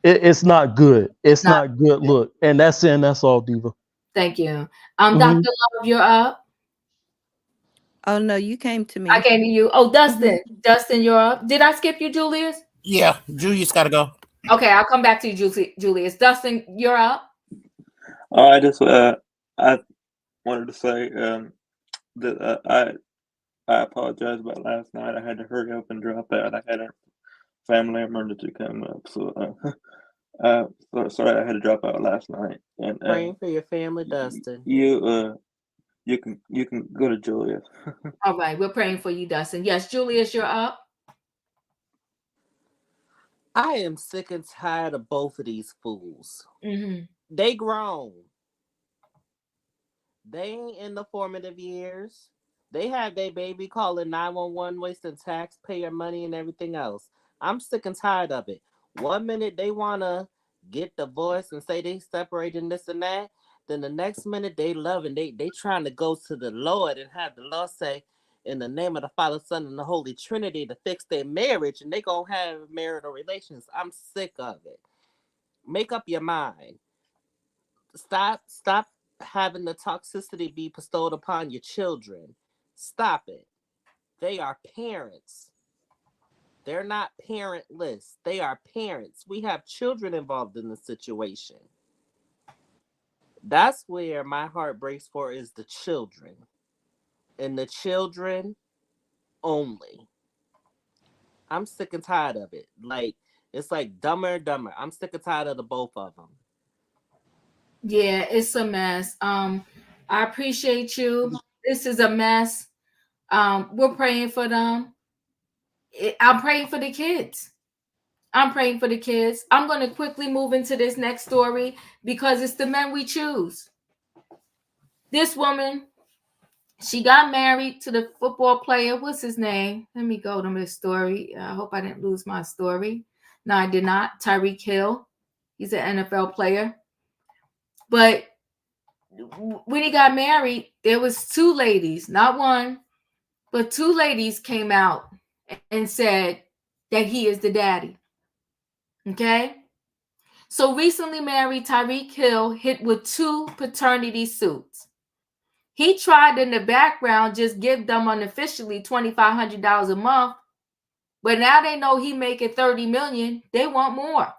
good. It's not good. Look, and that's it. And that's all, Diva. Thank you. Dr. Love, you're up. Oh no, you came to me. I came to you. Oh, Dustin. Dustin, you're up. Did I skip you, Julius? Yeah, Julius got to go. Okay, I'll come back to you, Julius. Dustin, you're up. I just I wanted to say that I apologize about last night. I had to hurry up and drop out. I had a family emergency come up, so sorry I had to drop out last night. And praying for your family, Dustin. You can go to Julius. All right, we're praying for you, Dustin. Yes, Julius, you're up. I am sick and tired of both of these fools. They grown. They ain't in the formative years. They have their baby calling 911, wasting taxpayer money and everything else. I'm sick and tired of it. 1 minute they want to get divorced and say they separated and this and that. Then the next minute they love and they trying to go to the Lord and have the Lord say, in the name of the Father, Son, and the Holy Trinity to fix their marriage, and they gonna have marital relations. I'm sick of it. Make up your mind. Stop having the toxicity be bestowed upon your children. Stop it. They are parents. They're not parentless. They are parents. We have children involved in the situation. That's where my heart breaks for, is the children. And the children only. I'm sick and tired of it. Like, it's like Dumber and Dumber. I'm sick and tired of the both of them. Yeah, it's a mess. I appreciate you. This is a mess. We're praying for them. I'm praying for the kids. I'm praying for the kids. I'm going to quickly move into this next story because it's the men we choose. This woman, she got married to the football player. What's his name? Let me go to my story. I hope I didn't lose my story. No, I did not. Tyreek Hill. He's an NFL player. But when he got married, there was two ladies, not one, but two ladies came out and said that he is the daddy. Okay? So recently married Tyreek Hill hit with two paternity suits. He tried in the background just give them unofficially $2,500 a month, but now they know he making $30 million. They want more.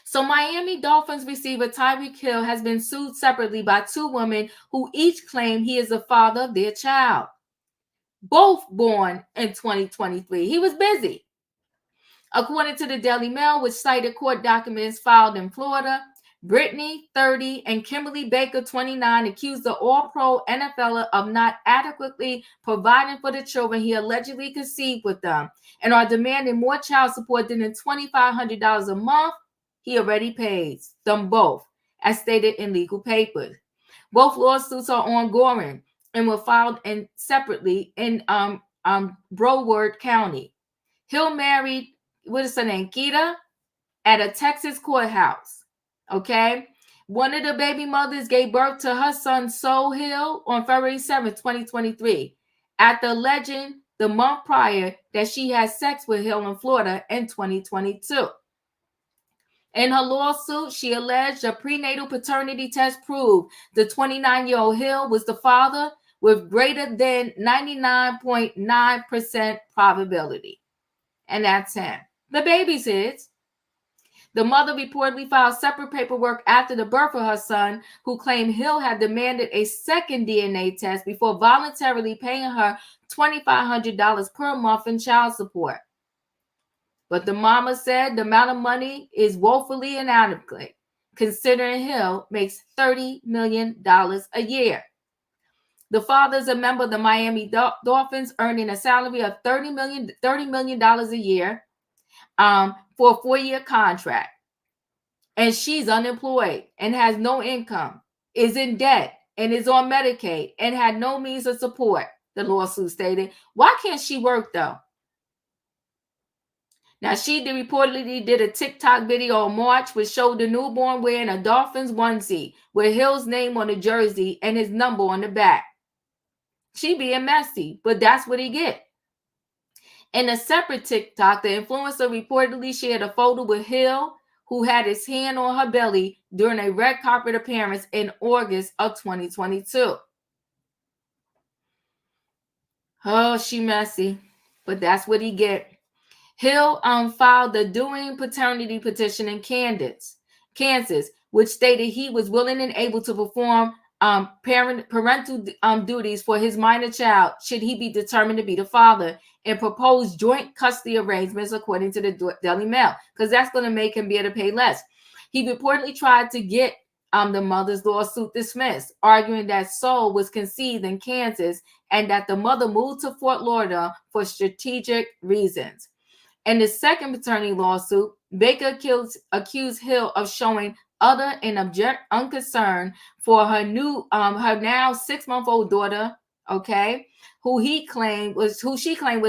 So Miami Dolphins receiver Tyreek Hill has been sued separately by two women who each claim he is the father of their child, both born in 2023. He was busy. According to the Daily Mail, which cited court documents filed in Florida, Brittany, 30, and Kimberly Baker, 29, accused the All-Pro NFLer of not adequately providing for the children he allegedly conceived with them and are demanding more child support than the $2,500 a month he already pays them both, as stated in legal papers. Both lawsuits are ongoing and were filed separately in Broward County. Hill married, what is her name, Keita, at a Texas courthouse. Okay. One of the baby mothers gave birth to her son, Sol Hill, on February 7, 2023, after alleging the month prior that she had sex with Hill in Florida in 2022. In her lawsuit, she alleged a prenatal paternity test proved the 29-year-old Hill was the father with greater than 99.9% probability. And that's him. The baby's his. The mother reportedly filed separate paperwork after the birth of her son, who claimed Hill had demanded a second DNA test before voluntarily paying her $2,500 per month in child support. But the mama said the amount of money is woefully inadequate, considering Hill makes $30 million a year. The father is a member of the Miami Dolphins, earning a salary of $30 million a year for a 4-year contract. And she's unemployed and has no income, is in debt, and is on Medicaid and had no means of support, the lawsuit stated. Why can't she work, though? Now, she reportedly did a TikTok video in March which showed the newborn wearing a Dolphins onesie with Hill's name on the jersey and his number on the back. She being messy, but that's what he get. In a separate TikTok, the influencer reportedly shared a photo with Hill, who had his hand on her belly during a red carpet appearance in August of 2022. Oh, she messy, but that's what he get. Hill filed the Doing Paternity petition in Kansas, which stated he was willing and able to perform parental duties for his minor child should he be determined to be the father, and proposed joint custody arrangements, according to the Daily Mail, because that's going to make him be able to pay less. He reportedly tried to get the mother's lawsuit dismissed, arguing that Sol was conceived in Kansas and that the mother moved to Fort Lauderdale for strategic reasons. In the second paternity lawsuit, Baker accused Hill of showing other and unconcern for her now 6-month-old daughter, okay, who she claimed was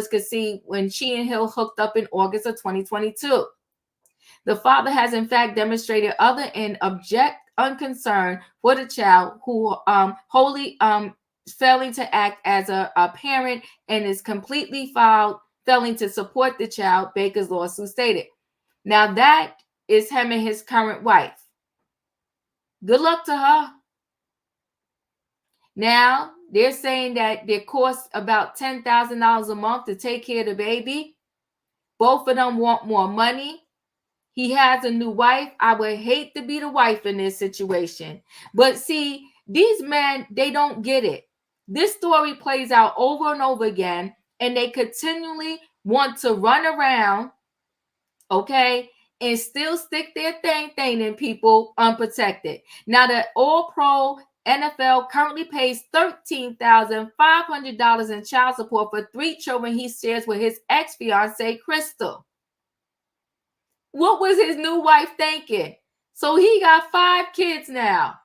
conceived when she and Hill hooked up in August of 2022. The father has in fact demonstrated other and unconcern for the child, who wholly failing to act as a parent and is completely failing to support the child, Baker's lawsuit stated. Now that is him and his current wife. Good luck to her. Now they're saying that it costs about $10,000 a month to take care of the baby. Both of them want more money. He has a new wife. I would hate to be the wife in this situation. But see, these men, they don't get it. This story plays out over and over again, and they continually want to run around, okay, and still stick their thing in people unprotected. Now, the All-Pro NFL currently pays $13,500 in child support for 3 children he shares with his ex-fiancée, Crystal. What was his new wife thinking? So he got 5 kids now.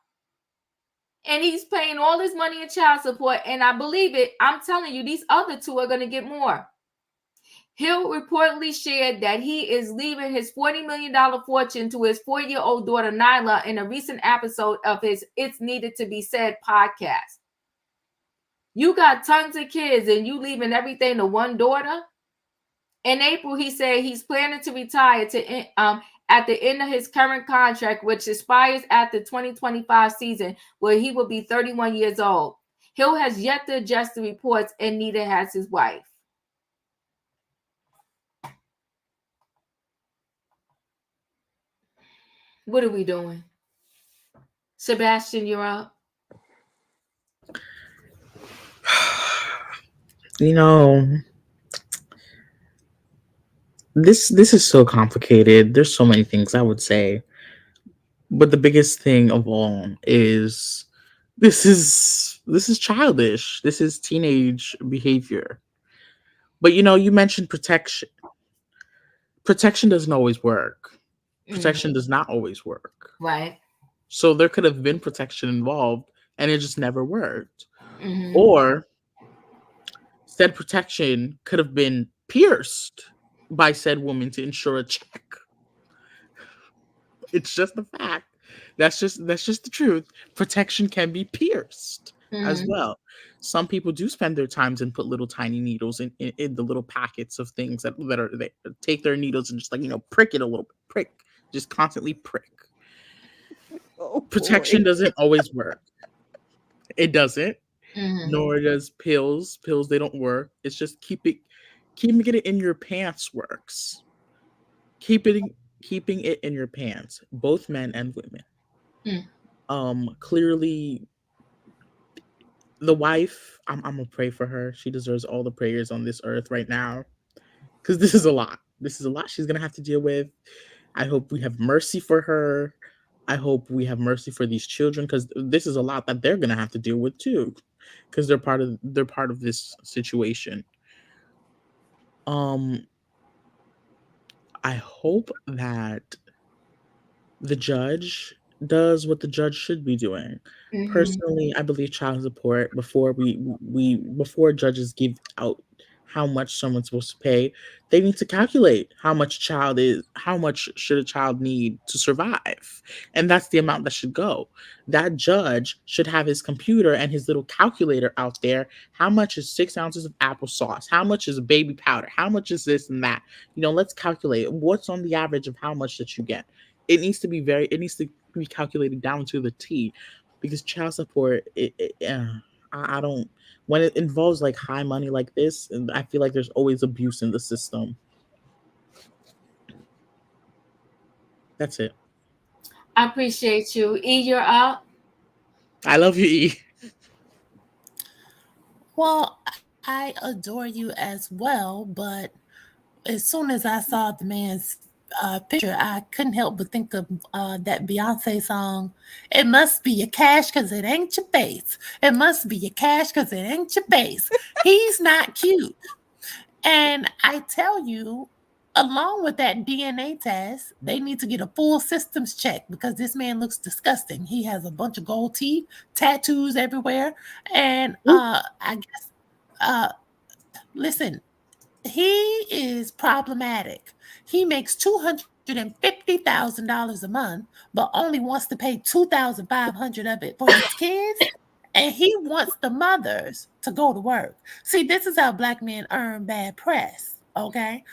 And he's paying all this money in child support. And I believe it. I'm telling you, these other 2 are going to get more. Hill reportedly shared that he is leaving his $40 million fortune to his 4-year-old daughter, Nyla, in a recent episode of his It's Needed to Be Said podcast. You got tons of kids and you leaving everything to one daughter? In April, he said he's planning to retire at the end of his current contract, which expires at the 2025 season, where he will be 31 years old. Hill has yet to adjust the reports, and neither has his wife. What are we doing? Sebastian, you're up. You know, this is so complicated. There's so many things I would say. But the biggest thing of all is this is childish. This is teenage behavior. But you mentioned protection. Protection doesn't always work. Protection does not always work. Right. So there could have been protection involved and it just never worked. Mm-hmm. Or said protection could have been pierced by said woman to ensure a check. It's just a fact. That's just the truth. Protection can be pierced as well. Some people do spend their times and put little tiny needles in the little packets of things that are they take their needles and just prick it a little bit, prick, just constantly prick. Protection doesn't always work. It doesn't. Nor does pills. Pills, they don't work. It's just keeping it in your pants works. Keeping it in your pants, both men and women. Clearly the wife, I'm gonna pray for her. She deserves all the prayers on this earth right now, because this is a lot. This is a lot she's gonna have to deal with. I hope we have mercy for her. I hope we have mercy for these children, because this is a lot that they're gonna have to deal with too, because they're part of this situation. I hope that the judge does what the judge should be doing. Personally, I believe child support, before before judges give out how much someone's supposed to pay, they need to calculate how much should a child need to survive, and that's the amount that should go. That judge should have his computer and his little calculator out there. How much is 6 ounces of applesauce? How much is baby powder? How much is this and that? Let's calculate what's on the average of how much that you get. It needs to be calculated down to the T, because child support, I don't, when it involves high money like this, and I feel like there's always abuse in the system. That's it. I appreciate you. E, you're up. I love you, E. Well, I adore you as well, but as soon as I saw the man's picture, I couldn't help but think of that Beyonce song. It must be your cash because it ain't your face. It must be your cash because it ain't your face. He's not cute. And I tell you, along with that DNA test, they need to get a full systems check, because this man looks disgusting. He has a bunch of gold teeth, tattoos everywhere. And I guess, listen, he is problematic. He makes $250,000 a month, but only wants to pay $2,500 of it for his kids. And he wants the mothers to go to work. See, this is how black men earn bad press, okay?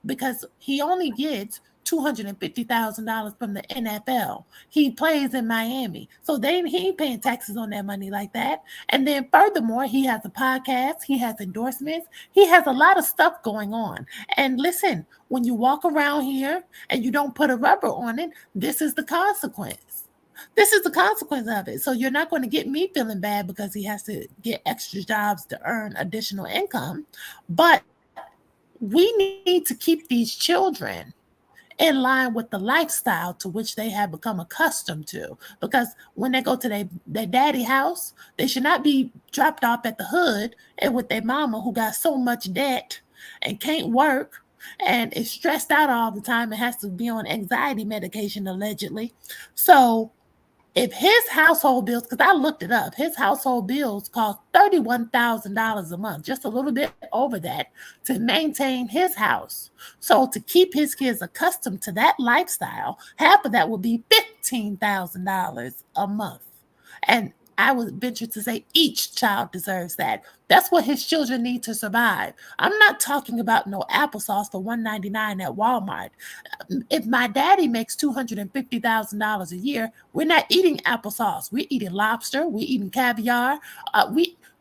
Because he only gets $250,000 from the NFL. He plays in Miami. So he ain't paying taxes on that money like that. And then furthermore, he has a podcast, he has endorsements, he has a lot of stuff going on. And listen, when you walk around here and you don't put a rubber on it, this is the consequence. This is the consequence of it. So you're not going to get me feeling bad because he has to get extra jobs to earn additional income. But we need to keep these children in line with the lifestyle to which they have become accustomed to. Because when they go to their daddy house, they should not be dropped off at the hood and with their mama who got so much debt and can't work and is stressed out all the time and has to be on anxiety medication allegedly. So if his household bills, because I looked it up, his household bills cost $31,000 a month, just a little bit over that, to maintain his house. So to keep his kids accustomed to that lifestyle, half of that would be $15,000 a month. And I would venture to say each child deserves that. That's what his children need to survive. I'm not talking about no applesauce for $1.99 at Walmart. If my daddy makes $250,000 a year, we're not eating applesauce. We're eating lobster. We're eating caviar.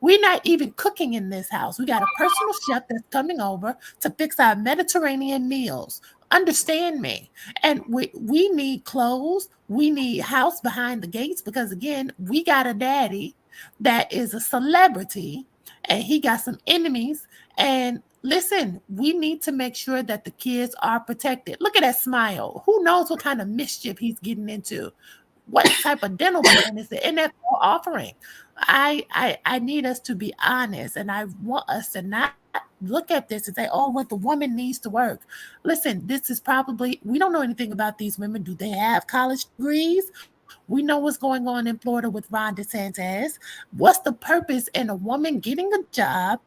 We're not even cooking in this house. We got a personal chef that's coming over to fix our Mediterranean meals. Understand me. And we need clothes. We need house behind the gates because again, we got a daddy that is a celebrity and he got some enemies. And listen, we need to make sure that the kids are protected. Look at that smile. Who knows what kind of mischief he's getting into? What type of dental plan is the NFL offering? I need us to be honest, and I want us to not look at this and say, "Oh, well, the woman needs to work." Listen, this is probably we don't know anything about these women. Do they have college degrees? We know what's going on in Florida with Ron DeSantis. What's the purpose in a woman getting a job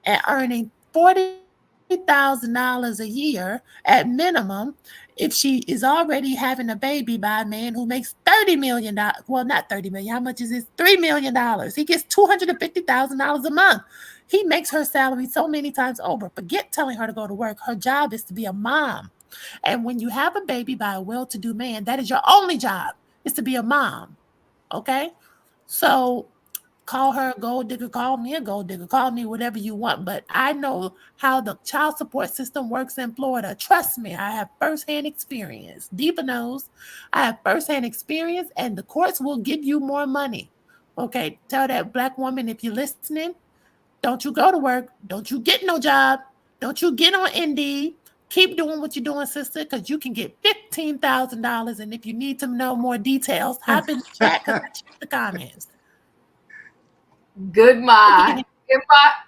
and earning $40,000 a year at minimum if she is already having a baby by a man who makes $30 million? Well, not 30 million. How much is this? $3 million. He gets $250,000 a month. He makes her salary so many times over. Forget telling her to go to work. Her job is to be a mom. And when you have a baby by a well-to-do man, that is your only job, is to be a mom. Okay? So call her a gold digger, call me a gold digger, call me whatever you want. But I know how the child support system works in Florida. Trust me, I have firsthand experience. Diva knows I have firsthand experience, and the courts will give you more money. Okay, tell that black woman if you're listening, don't you go to work, don't you get no job, don't you get on Indeed. Keep doing what you're doing, sister, because you can get $15,000. And if you need to know more details, hop in the chat because I check the comments. Good my.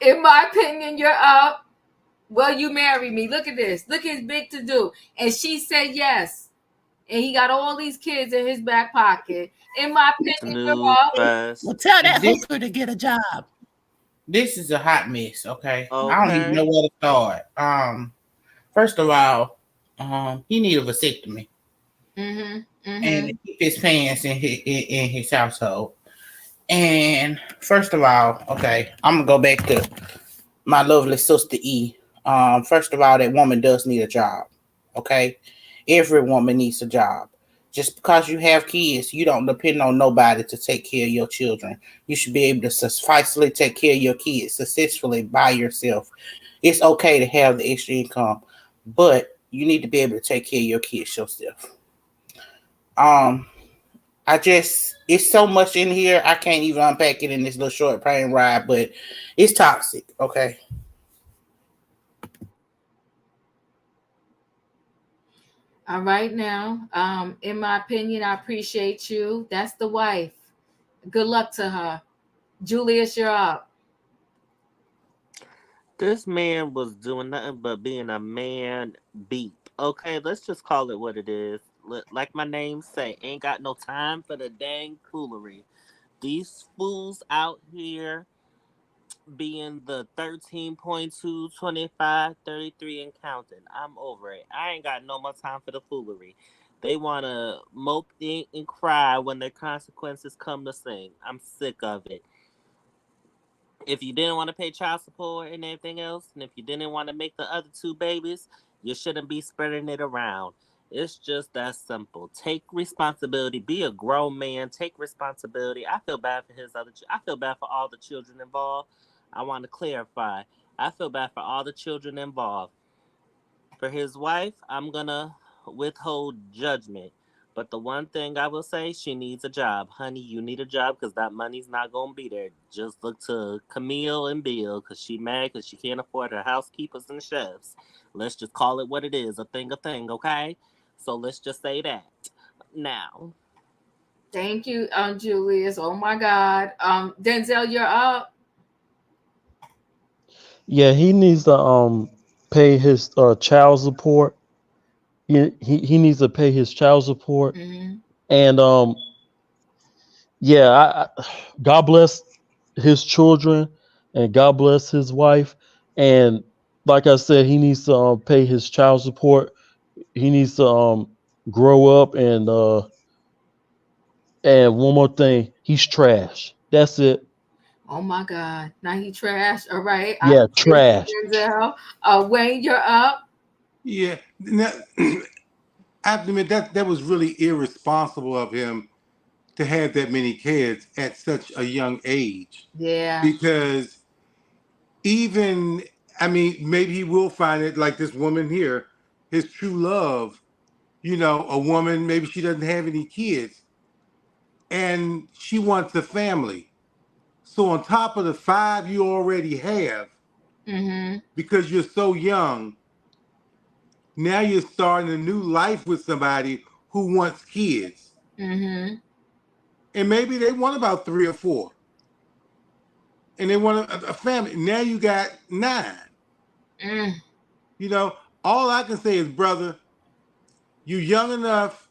In my opinion, you're up. Well, you marry me. Look at this. Look at his big to do. And she said yes. And he got all these kids in his back pocket. In my opinion, you're up. Well, tell that hooker to get a job. This is a hot mess, okay? I don't even Okay. know where to start. First of all, he need a vasectomy. And keep his pants in his household. And first of all, okay, I'm gonna go back to my lovely sister E. First of all, that woman does need a job. Okay, every woman needs a job. Just because you have kids, you don't depend on nobody to take care of your children. You should be able to sufficiently take care of your kids successfully by yourself. It's okay to have the extra income, but you need to be able to take care of your kids yourself. It's so much in here, I can't even unpack it in this little short plane ride, but it's toxic, okay? All right now. In my opinion, I appreciate you. That's the wife. Good luck to her. Julius, you're up. This man was doing nothing but being a man beep. Okay, let's just call it what it is. Like my name say, ain't got no time for the dang foolery. These fools out here being the 13.2, 25, 33, and counting. I'm over it. I ain't got no more time for the foolery. They want to mope and cry when their consequences come to sing. I'm sick of it. If you didn't want to pay child support and everything else, and if you didn't want to make the other two babies, you shouldn't be spreading it around. It's just that simple. Take responsibility. Be a grown man. Take responsibility. I feel bad for I feel bad for all the children involved. I want to clarify. I feel bad for all the children involved. For his wife, I'm gonna withhold judgment. But the one thing I will say, she needs a job. Honey, you need a job because that money's not going to be there. Just look to Camille and Bill because she mad because she can't afford her housekeepers and chefs. Let's just call it what it is, a thing, okay? So let's just say that. Now. Thank you, Julius. Oh, my God. Denzel, you're up. Yeah, he needs to pay his child support. He needs to pay his child support. Mm-hmm. And yeah, God bless his children and God bless his wife. And like I said, he needs to pay his child support. He needs to grow up and one more thing, he's trash. That's it. Oh, my God. Now he trash. All right. I Yeah, appreciate trash. you, Denzel. Wayne, you're up. Yeah. Now, I have to admit that was really irresponsible of him to have that many kids at such a young age. Yeah. Because even, I mean, maybe he will find it like this woman here, his true love, a woman, maybe she doesn't have any kids and she wants a family. So on top of the 5 you already have, Mm-hmm. because you're so young, now you're starting a new life with somebody who wants kids. Mm-hmm. And maybe they want about 3 or 4. And they want a family. Now you got 9. Mm. All I can say is, brother, you're young enough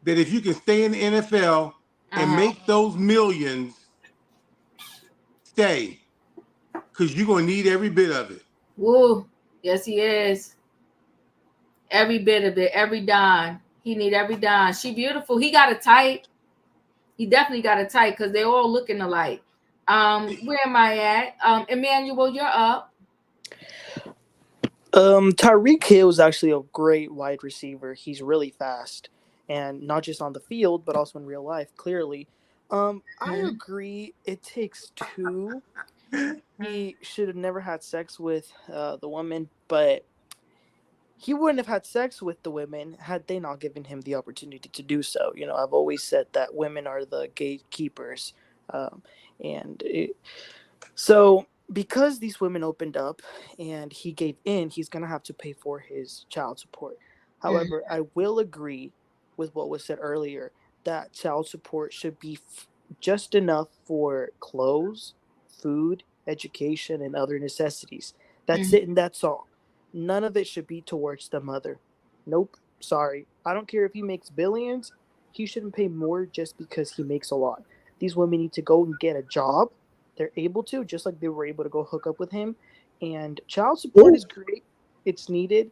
that if you can stay in the NFL and make those millions, stay. Because you're going to need every bit of it. Woo. Yes, he is. Every bit of it, every dime. He need every dime. She beautiful. He got a type. He definitely got a type because they're all looking alike. Where am I at? Emmanuel, you're up. Tyreek Hill is actually a great wide receiver. He's really fast, and not just on the field, but also in real life. Clearly, I agree. It takes 2. He should have never had sex with the woman, but he wouldn't have had sex with the women had they not given him the opportunity to do so. I've always said that women are the gatekeepers, so because these women opened up and he gave in, he's going to have to pay for his child support. However, I will agree with what was said earlier that child support should be just enough for clothes, food, education, and other necessities. That's it and that's all. None of it should be towards the mother. Nope. Sorry. I don't care if he makes billions. He shouldn't pay more just because he makes a lot. These women need to go and get a job. They're able to, just like they were able to go hook up with him. And child support is great. It's needed.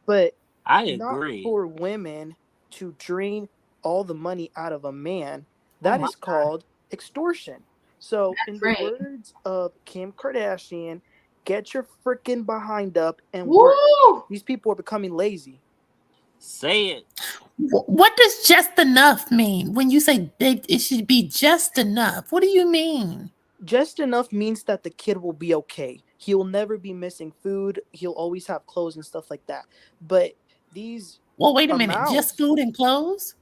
But I not agree. for women to drain all the money out of a man. That is called extortion. So, in the words of Kim Kardashian, get your freaking behind up and work. These people are becoming lazy. Say it. What does just enough mean? When you say it should be just enough, what do you mean? Just enough means that the kid will be okay. He'll never be missing food. He'll always have clothes and stuff like that. But these wait a minute. Just food and clothes?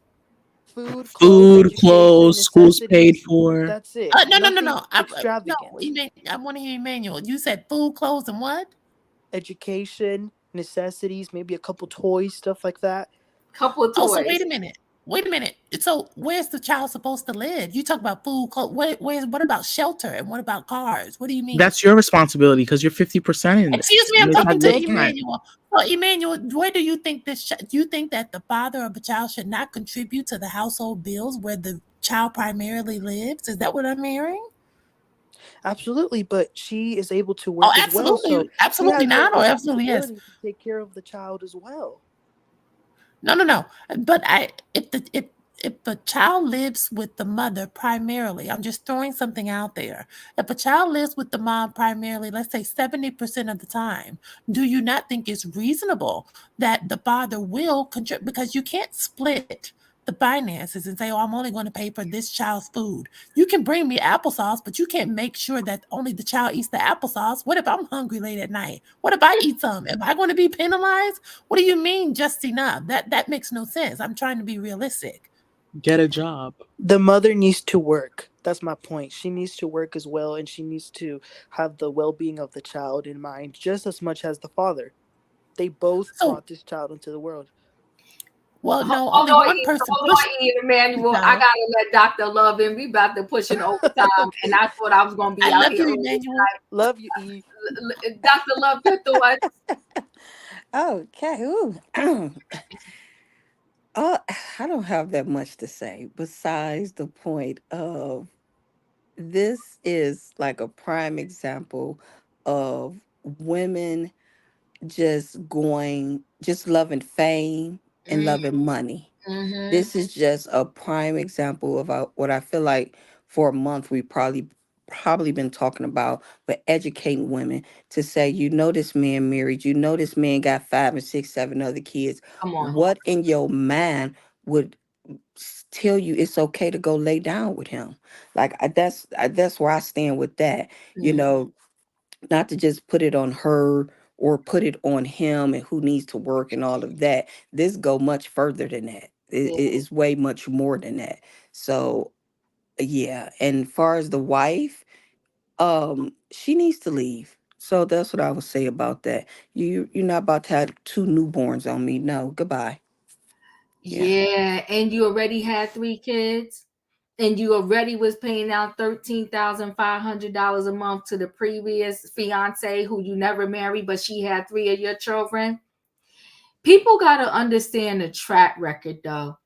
Food, clothes, schools paid for. That's it. No. Extravagant. I want to hear Emmanuel. You said food, clothes, and what? Education, necessities, maybe a couple toys, stuff like that. Couple toys. Oh, so wait a minute. So where's the child supposed to live? You talk about food, clothes. What about shelter and what about cars? What do you mean? That's your responsibility because you're 50% in this. Excuse me, I'm talking to Emmanuel. Well, Emmanuel, where do you think do you think that the father of a child should not contribute to the household bills where the child primarily lives? Is that what I'm hearing? Absolutely, but she is able to work as well. So absolutely not, or absolutely yes. To take care of the child as well. No. But if the child lives with the mother primarily, I'm just throwing something out there. If a child lives with the mom primarily, let's say 70% of the time, do you not think it's reasonable that the father will contribute? Because you can't split the finances and say, oh, I'm only going to pay for this child's food. You can bring me applesauce, but you can't make sure that only the child eats the applesauce. What if I'm hungry late at night? What if I eat some? Am I going to be penalized? What do you mean just enough? That makes no sense. I'm trying to be realistic. Get a job. The mother needs to work. That's my point. She needs to work as well, and she needs to have the well-being of the child in mind just as much as the father. They both brought this child into the world. Well, no, Hold only one person pushed on, Emmanuel. I gotta let Dr. Love in. We about to push in overtime, and I thought I was gonna be I out love here you, early Emmanuel. Love you, E. Dr. Love, your thoughts. Okay. Ooh. Oh, I don't have that much to say besides the point of this is like a prime example of women just loving fame and loving money. Mm-hmm. This is just a prime example of what I feel like for a month we probably been talking about, but educating women to say, this man married, this man got 5 and 6, 7 other kids. Come on. What in your mind would tell you it's okay to go lay down with him? Like that's where I stand with that. Not to just put it on her or put it on him and who needs to work and all of that. This go much further than that. It's way much more than that. So yeah, and far as the wife, she needs to leave. So that's what I would say about that. You're not about to have 2 newborns on me. No, goodbye. Yeah, and you already had 3 kids, and you already was paying out $13,500 a month to the previous fiance who you never married, but she had 3 of your children. People got to understand the track record, though.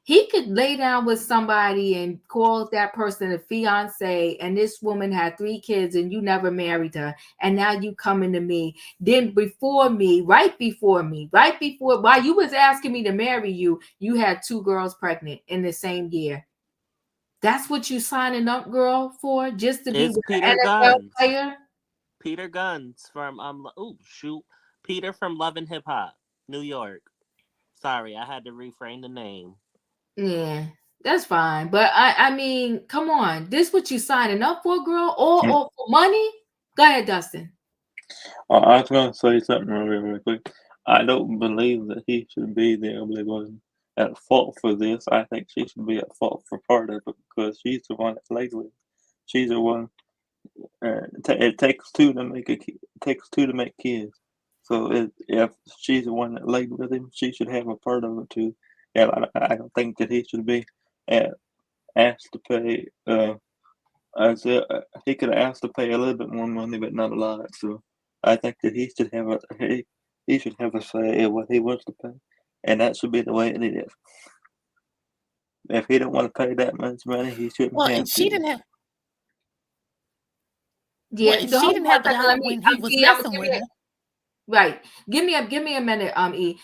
He could lay down with somebody and call that person a fiance, and this woman had 3 kids and you never married her, and now you coming to me. Then right before while you was asking me to marry you, you had 2 girls pregnant in the same year. That's what you signing up, girl, for, just to be It's with Peter an NFL Guns. player? Peter Guns from Peter from Love and Hip Hop, New York. Sorry, I had to reframe the name. Yeah, that's fine. But I mean, come on. This what you signing up for, girl? Or for money? Go ahead, Dustin. I was going to say something really quick. I don't believe that he should be the only one at fault for this. I think she should be at fault for part of it because she's the one that's laid with him. She's the one. It takes 2 to make takes 2 to make kids. So if she's the one that laid with him, she should have a part of it too. And I don't think that he should be asked to pay. I said he could ask to pay a little bit more money, but not a lot. So I think that he should have a say in what he wants to pay, and that should be the way it is. If he don't want to pay that much money, he shouldn't Well, have and she to. didn't have. Yeah, Well, and she didn't have it out when he was messing with her. Right. Give me a minute, E.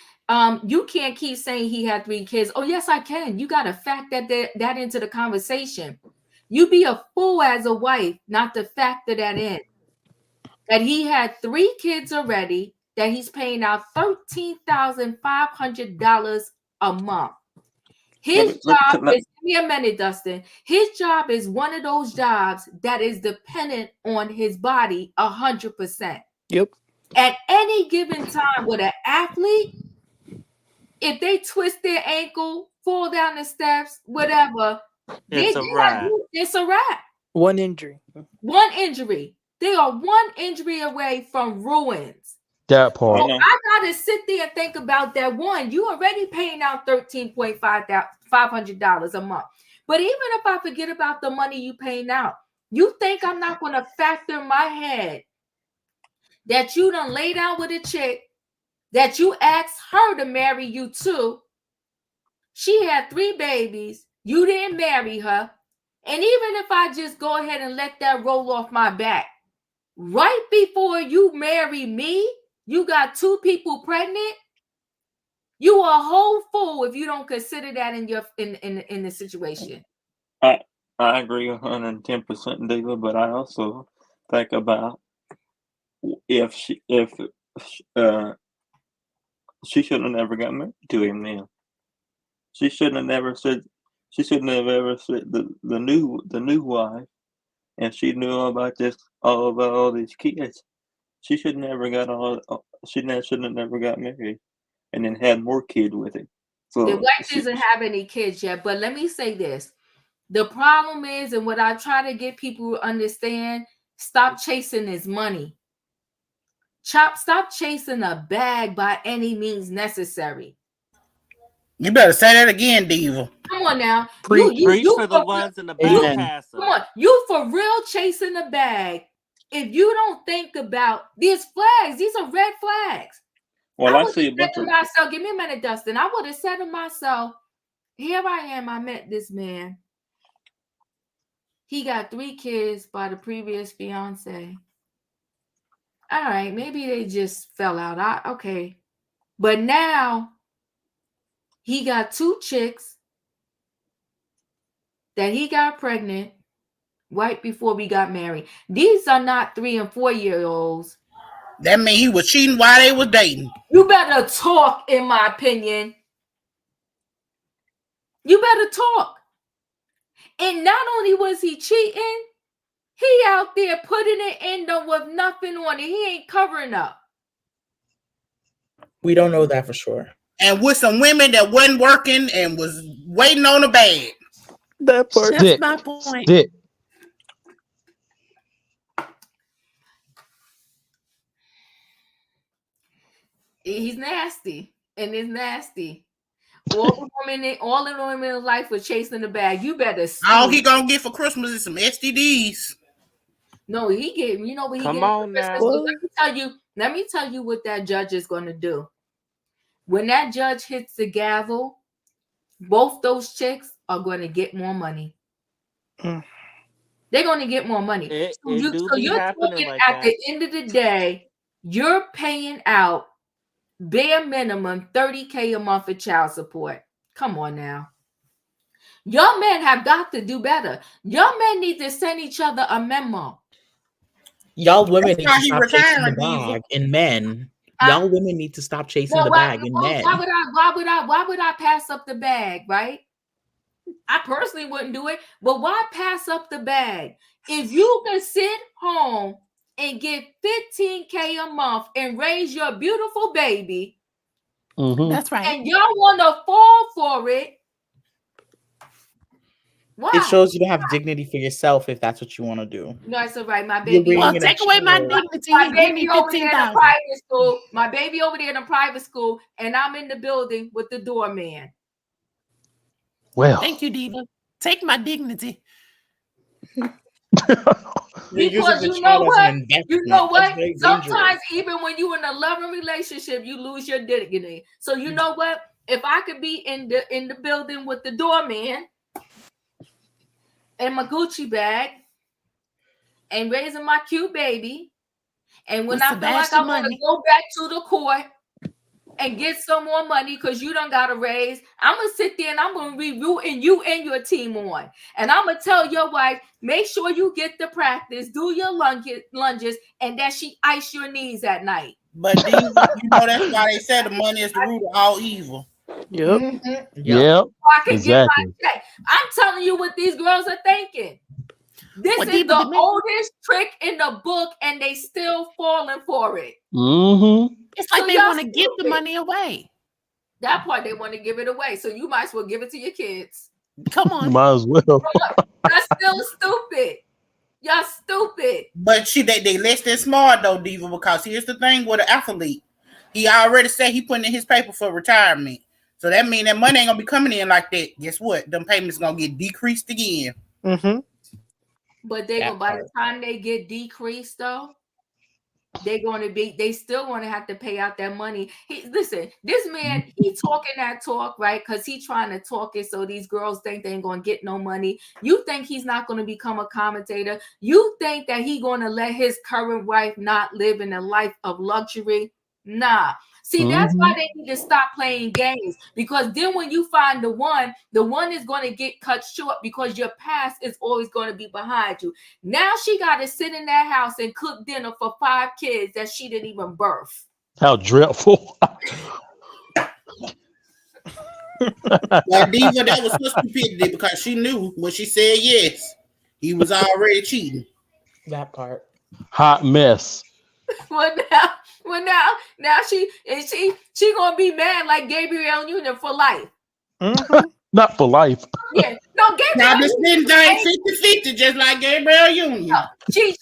You can't keep saying he had 3 kids. Oh, yes, I can. You gotta factor that into the conversation. You be a fool as a wife not to factor that in. That he had 3 kids already, that he's paying out $13,500 a month. His job is, give me a minute, Dustin. His job is one of those jobs that is dependent on his body 100%. Yep. At any given time with an athlete, if they twist their ankle, fall down the steps, whatever, it's a wrap. It's a wrap. One injury. They are 1 injury away from ruins. That part. So I gotta sit there and think about that one. You already paying out $13,500 a month. But even if I forget about the money you paying out, you think I'm not gonna factor in my head that you done lay down with a chick that you asked her to marry you too. She had 3 babies. You didn't marry her. And even if I just go ahead and let that roll off my back, right before you marry me, you got 2 people pregnant. You are a whole fool if you don't consider that in your in the situation. I agree 110%, Diva, but I also think about if she should have never got married to him then. She shouldn't have never said. She shouldn't have ever said the new wife, and she knew all about all these kids. She should never got shouldn't have never got married, and then had more kids with him. The So wife doesn't have any kids yet, but let me say this: the problem is, and what I try to get people to understand, stop chasing his money. Stop chasing a bag by any means necessary. You better say that again, Diva. Come on now. Preach for the ones in the back passer. Come on. You for real chasing the bag. If you don't think about these flags, these are red flags. Well, I I would see a have bunch said to of. myself, give me a minute, Dustin. I would have said to myself, here I am. I met this man. He got 3 kids by the previous fiance. All right, maybe they just fell out. Okay. But now he got 2 chicks that he got pregnant right before we got married. These are not 3 and 4-year-olds. That means he was cheating while they was dating. You better talk, in my opinion. You better talk. And not only was he cheating, he out there putting it in them with nothing on it. He ain't covering up. We don't know that for sure. And with some women that wasn't working and was waiting on a bag. That part. That's my point. Stick. He's nasty. And it's nasty. All the women in life were chasing the bag. You better see. All he gonna get for Christmas is some STDs. No, he gave. You know what he Come gave on for Christmas? now. Let me tell you what that judge is going to do. When that judge hits the gavel, both those chicks are going to get more money. They're going to get more money. So you're talking like at the end of the day, you're paying out bare minimum $30K a month for child support. Come on now. Young men have got to do better. Young men need to send each other a memo. Y'all women need to stop chasing the bag in men. Y'all women need to stop chasing the bag in men. Why would I pass up the bag, right? I personally wouldn't do it, but why pass up the bag? If you can sit home and get $15K a month and raise your beautiful baby, that's right. And y'all want to fall for it. Why? It shows you don't have dignity for yourself if that's what you want to do. No, it's all right. My baby. Well, take away my dignity. My baby give me over there in the 15,000. private school. My baby over there in the private school, and I'm in the building with the doorman. Well, thank you, Diva. Take my dignity. Because you know what? You know what? Sometimes even when you're in a loving relationship, you lose your dignity. So you know what? If I could be in the building with the doorman and my Gucci bag and raising my cute baby, and when I feel like I want to go back to the court and get some more money because you done got a raise, I'm going to sit there and I'm going to be rooting you and your team on. And I'm going to tell your wife, make sure you get the practice, do your lunges, and that she ice your knees at night. But you know that's why they said the money is the root of all evil. Yep. Yep. I can get my check. I'm telling you what these girls are thinking. This is the oldest trick in the book, and they still falling for it. It's like they want to give the money away. That part, they want to give it away. So you might as well give it to your kids. Come on. You might as well. That's still stupid. Y'all stupid. But they less than smart though, Diva, because here's the thing with an athlete. He already said he putting in his paper for retirement. So that means that money ain't gonna be coming in like that. Guess what? Them payments gonna get decreased again. But by the time they get decreased though, they still going to have to pay out that money. Listen, this man, he talking that talk, right? Because he trying to talk it so these girls think they ain't going to get no money. You think he's not going to become a commentator? You think that he going to let his current wife not live in a life of luxury? Nah. See, that's why they need to stop playing games, because then when you find the one is going to get cut short because your past is always going to be behind you. Now she got to sit in that house and cook dinner for 5 kids that she didn't even birth. How dreadful. But Diva, that was her stupidity because she knew when she said yes, he was already cheating. That part. Hot mess. Well, now she gonna be mad like Gabrielle Union for life. Not for life. Yeah, no, Gabrielle. Now this thing 50-50, just like Gabrielle Union. No, she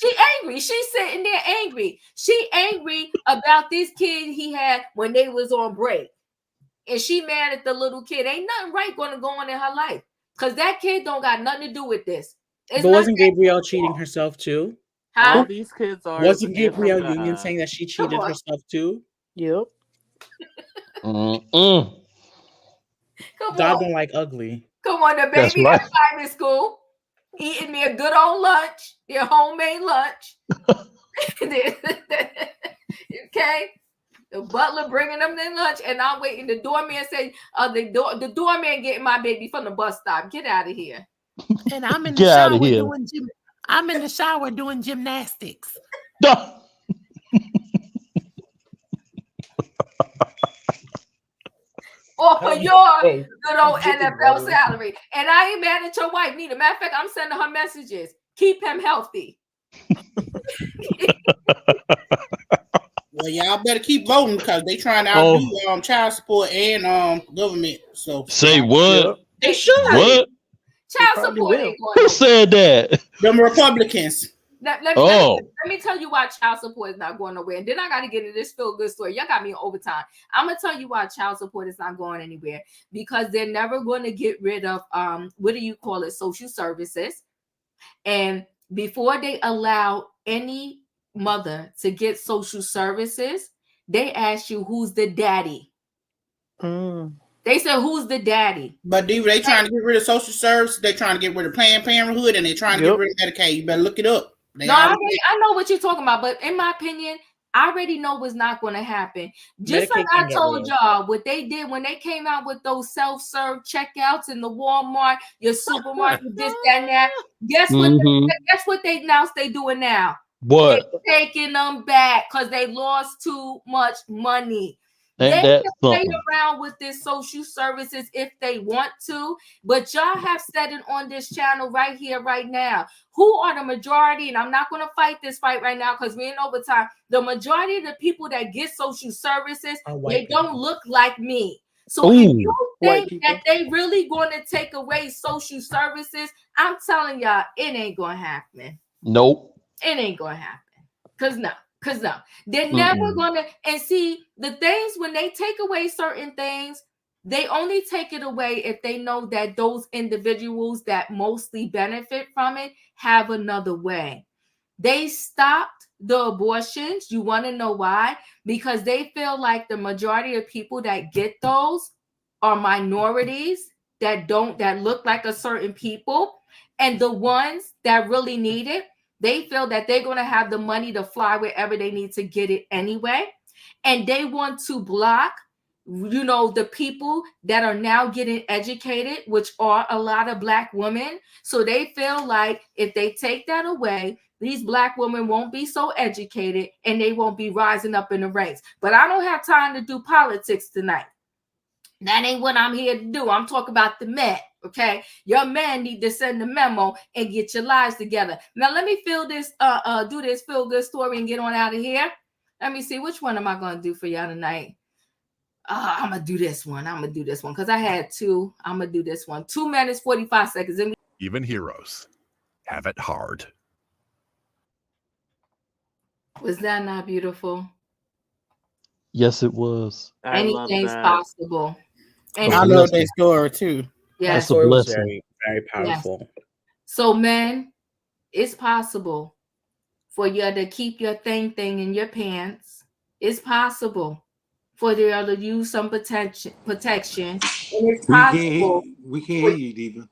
angry. She's sitting there angry. She angry about this kid he had when they was on break, and she mad at the little kid. Ain't nothing right gonna go on in her life, because that kid don't got nothing to do with this. But wasn't Gabrielle cheating herself too? Huh? All these kids are. Wasn't a gift from Gabrielle Union God. saying that she cheated herself too? Yep. Come God on. don't like ugly. Come on, the That's baby right. at private school, eating me a good old lunch, their homemade lunch. Okay, the butler bringing them their lunch, and I'm waiting. The doorman say, the doorman getting my baby from the bus stop. Get out of here. And I'm in the Get shower outta here. doing I'm in the shower doing gymnastics. Or for your good old NFL salary. And I ain't mad at your wife neither. Matter of fact, I'm sending her messages. Keep him healthy. Well, y'all better keep voting because they trying to outdo child support and government. So Say what? They should. What? Child support ain't going Who said that? Them Republicans. Let me tell you why child support is not going nowhere. And then I got to get into this feel good story. Y'all got me in overtime. I'm going to tell you why child support is not going anywhere. Because they're never going to get rid of, social services. And before they allow any mother to get social services, they ask you, who's the daddy? They said, who's the daddy? But they trying to get rid of social services. They trying to get rid of Planned Parenthood, and they trying to get rid of Medicaid. You better look it up. I know what you're talking about, but in my opinion, I already know what's not going to happen. Just Medicaid like I told y'all, what they did when they came out with those self-serve checkouts in the Walmart, your supermarket, this, that, and that. Guess what they announced they doing now? What? They taking them back because they lost too much money. Ain't They that can play something? around with this social services if they want to, but y'all have said it on this channel right here, right now. Who are the majority? And I'm not going to fight this fight right now because we're in overtime. The majority of the people that get social services, they don't look like me. So if you think that they really going to take away social services, I'm telling y'all, it ain't going to happen. Nope. It ain't going to happen. Because no, they're never going to. And see, the things when they take away certain things, they only take it away if they know that those individuals that mostly benefit from it have another way. They stopped the abortions. You want to know why? Because they feel like the majority of people that get those are minorities that look like a certain people, and the ones that really need it, they feel that they're going to have the money to fly wherever they need to get it anyway. And they want to block, the people that are now getting educated, which are a lot of Black women. So they feel like if they take that away, these Black women won't be so educated and they won't be rising up in the ranks. But I don't have time to do politics tonight. That ain't what I'm here to do. I'm talking about the men, okay? Your men need to send a memo and get your lives together. Now, let me do this feel good story and get on out of here. Let me see, which one am I going to do for y'all tonight? I'm going to do this one. Because I had two. I'm going to do this one. 2 minutes, 45 seconds. Even heroes have it hard. Was that not beautiful? Yes, it was. Anything's possible. I love that story too. Yes. That's a blessing. Very, very powerful. Yes. So, men, it's possible for you to keep your thing in your pants. It's possible for you to use some protection. And it's possible. We can't hear you, Diva.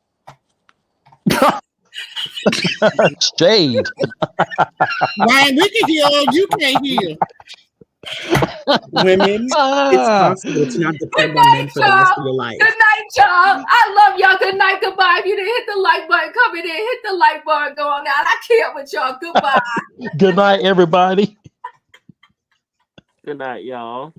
Shade. Ryan, we can hear all you can't hear. Women, it's possible to not depend on men for the rest of your life. Good night, y'all. I love y'all. Good night. Goodbye. If you didn't hit the like button, come in, hit the like button, go on out. I can't with y'all. Goodbye. Good night, everybody. Good night, y'all.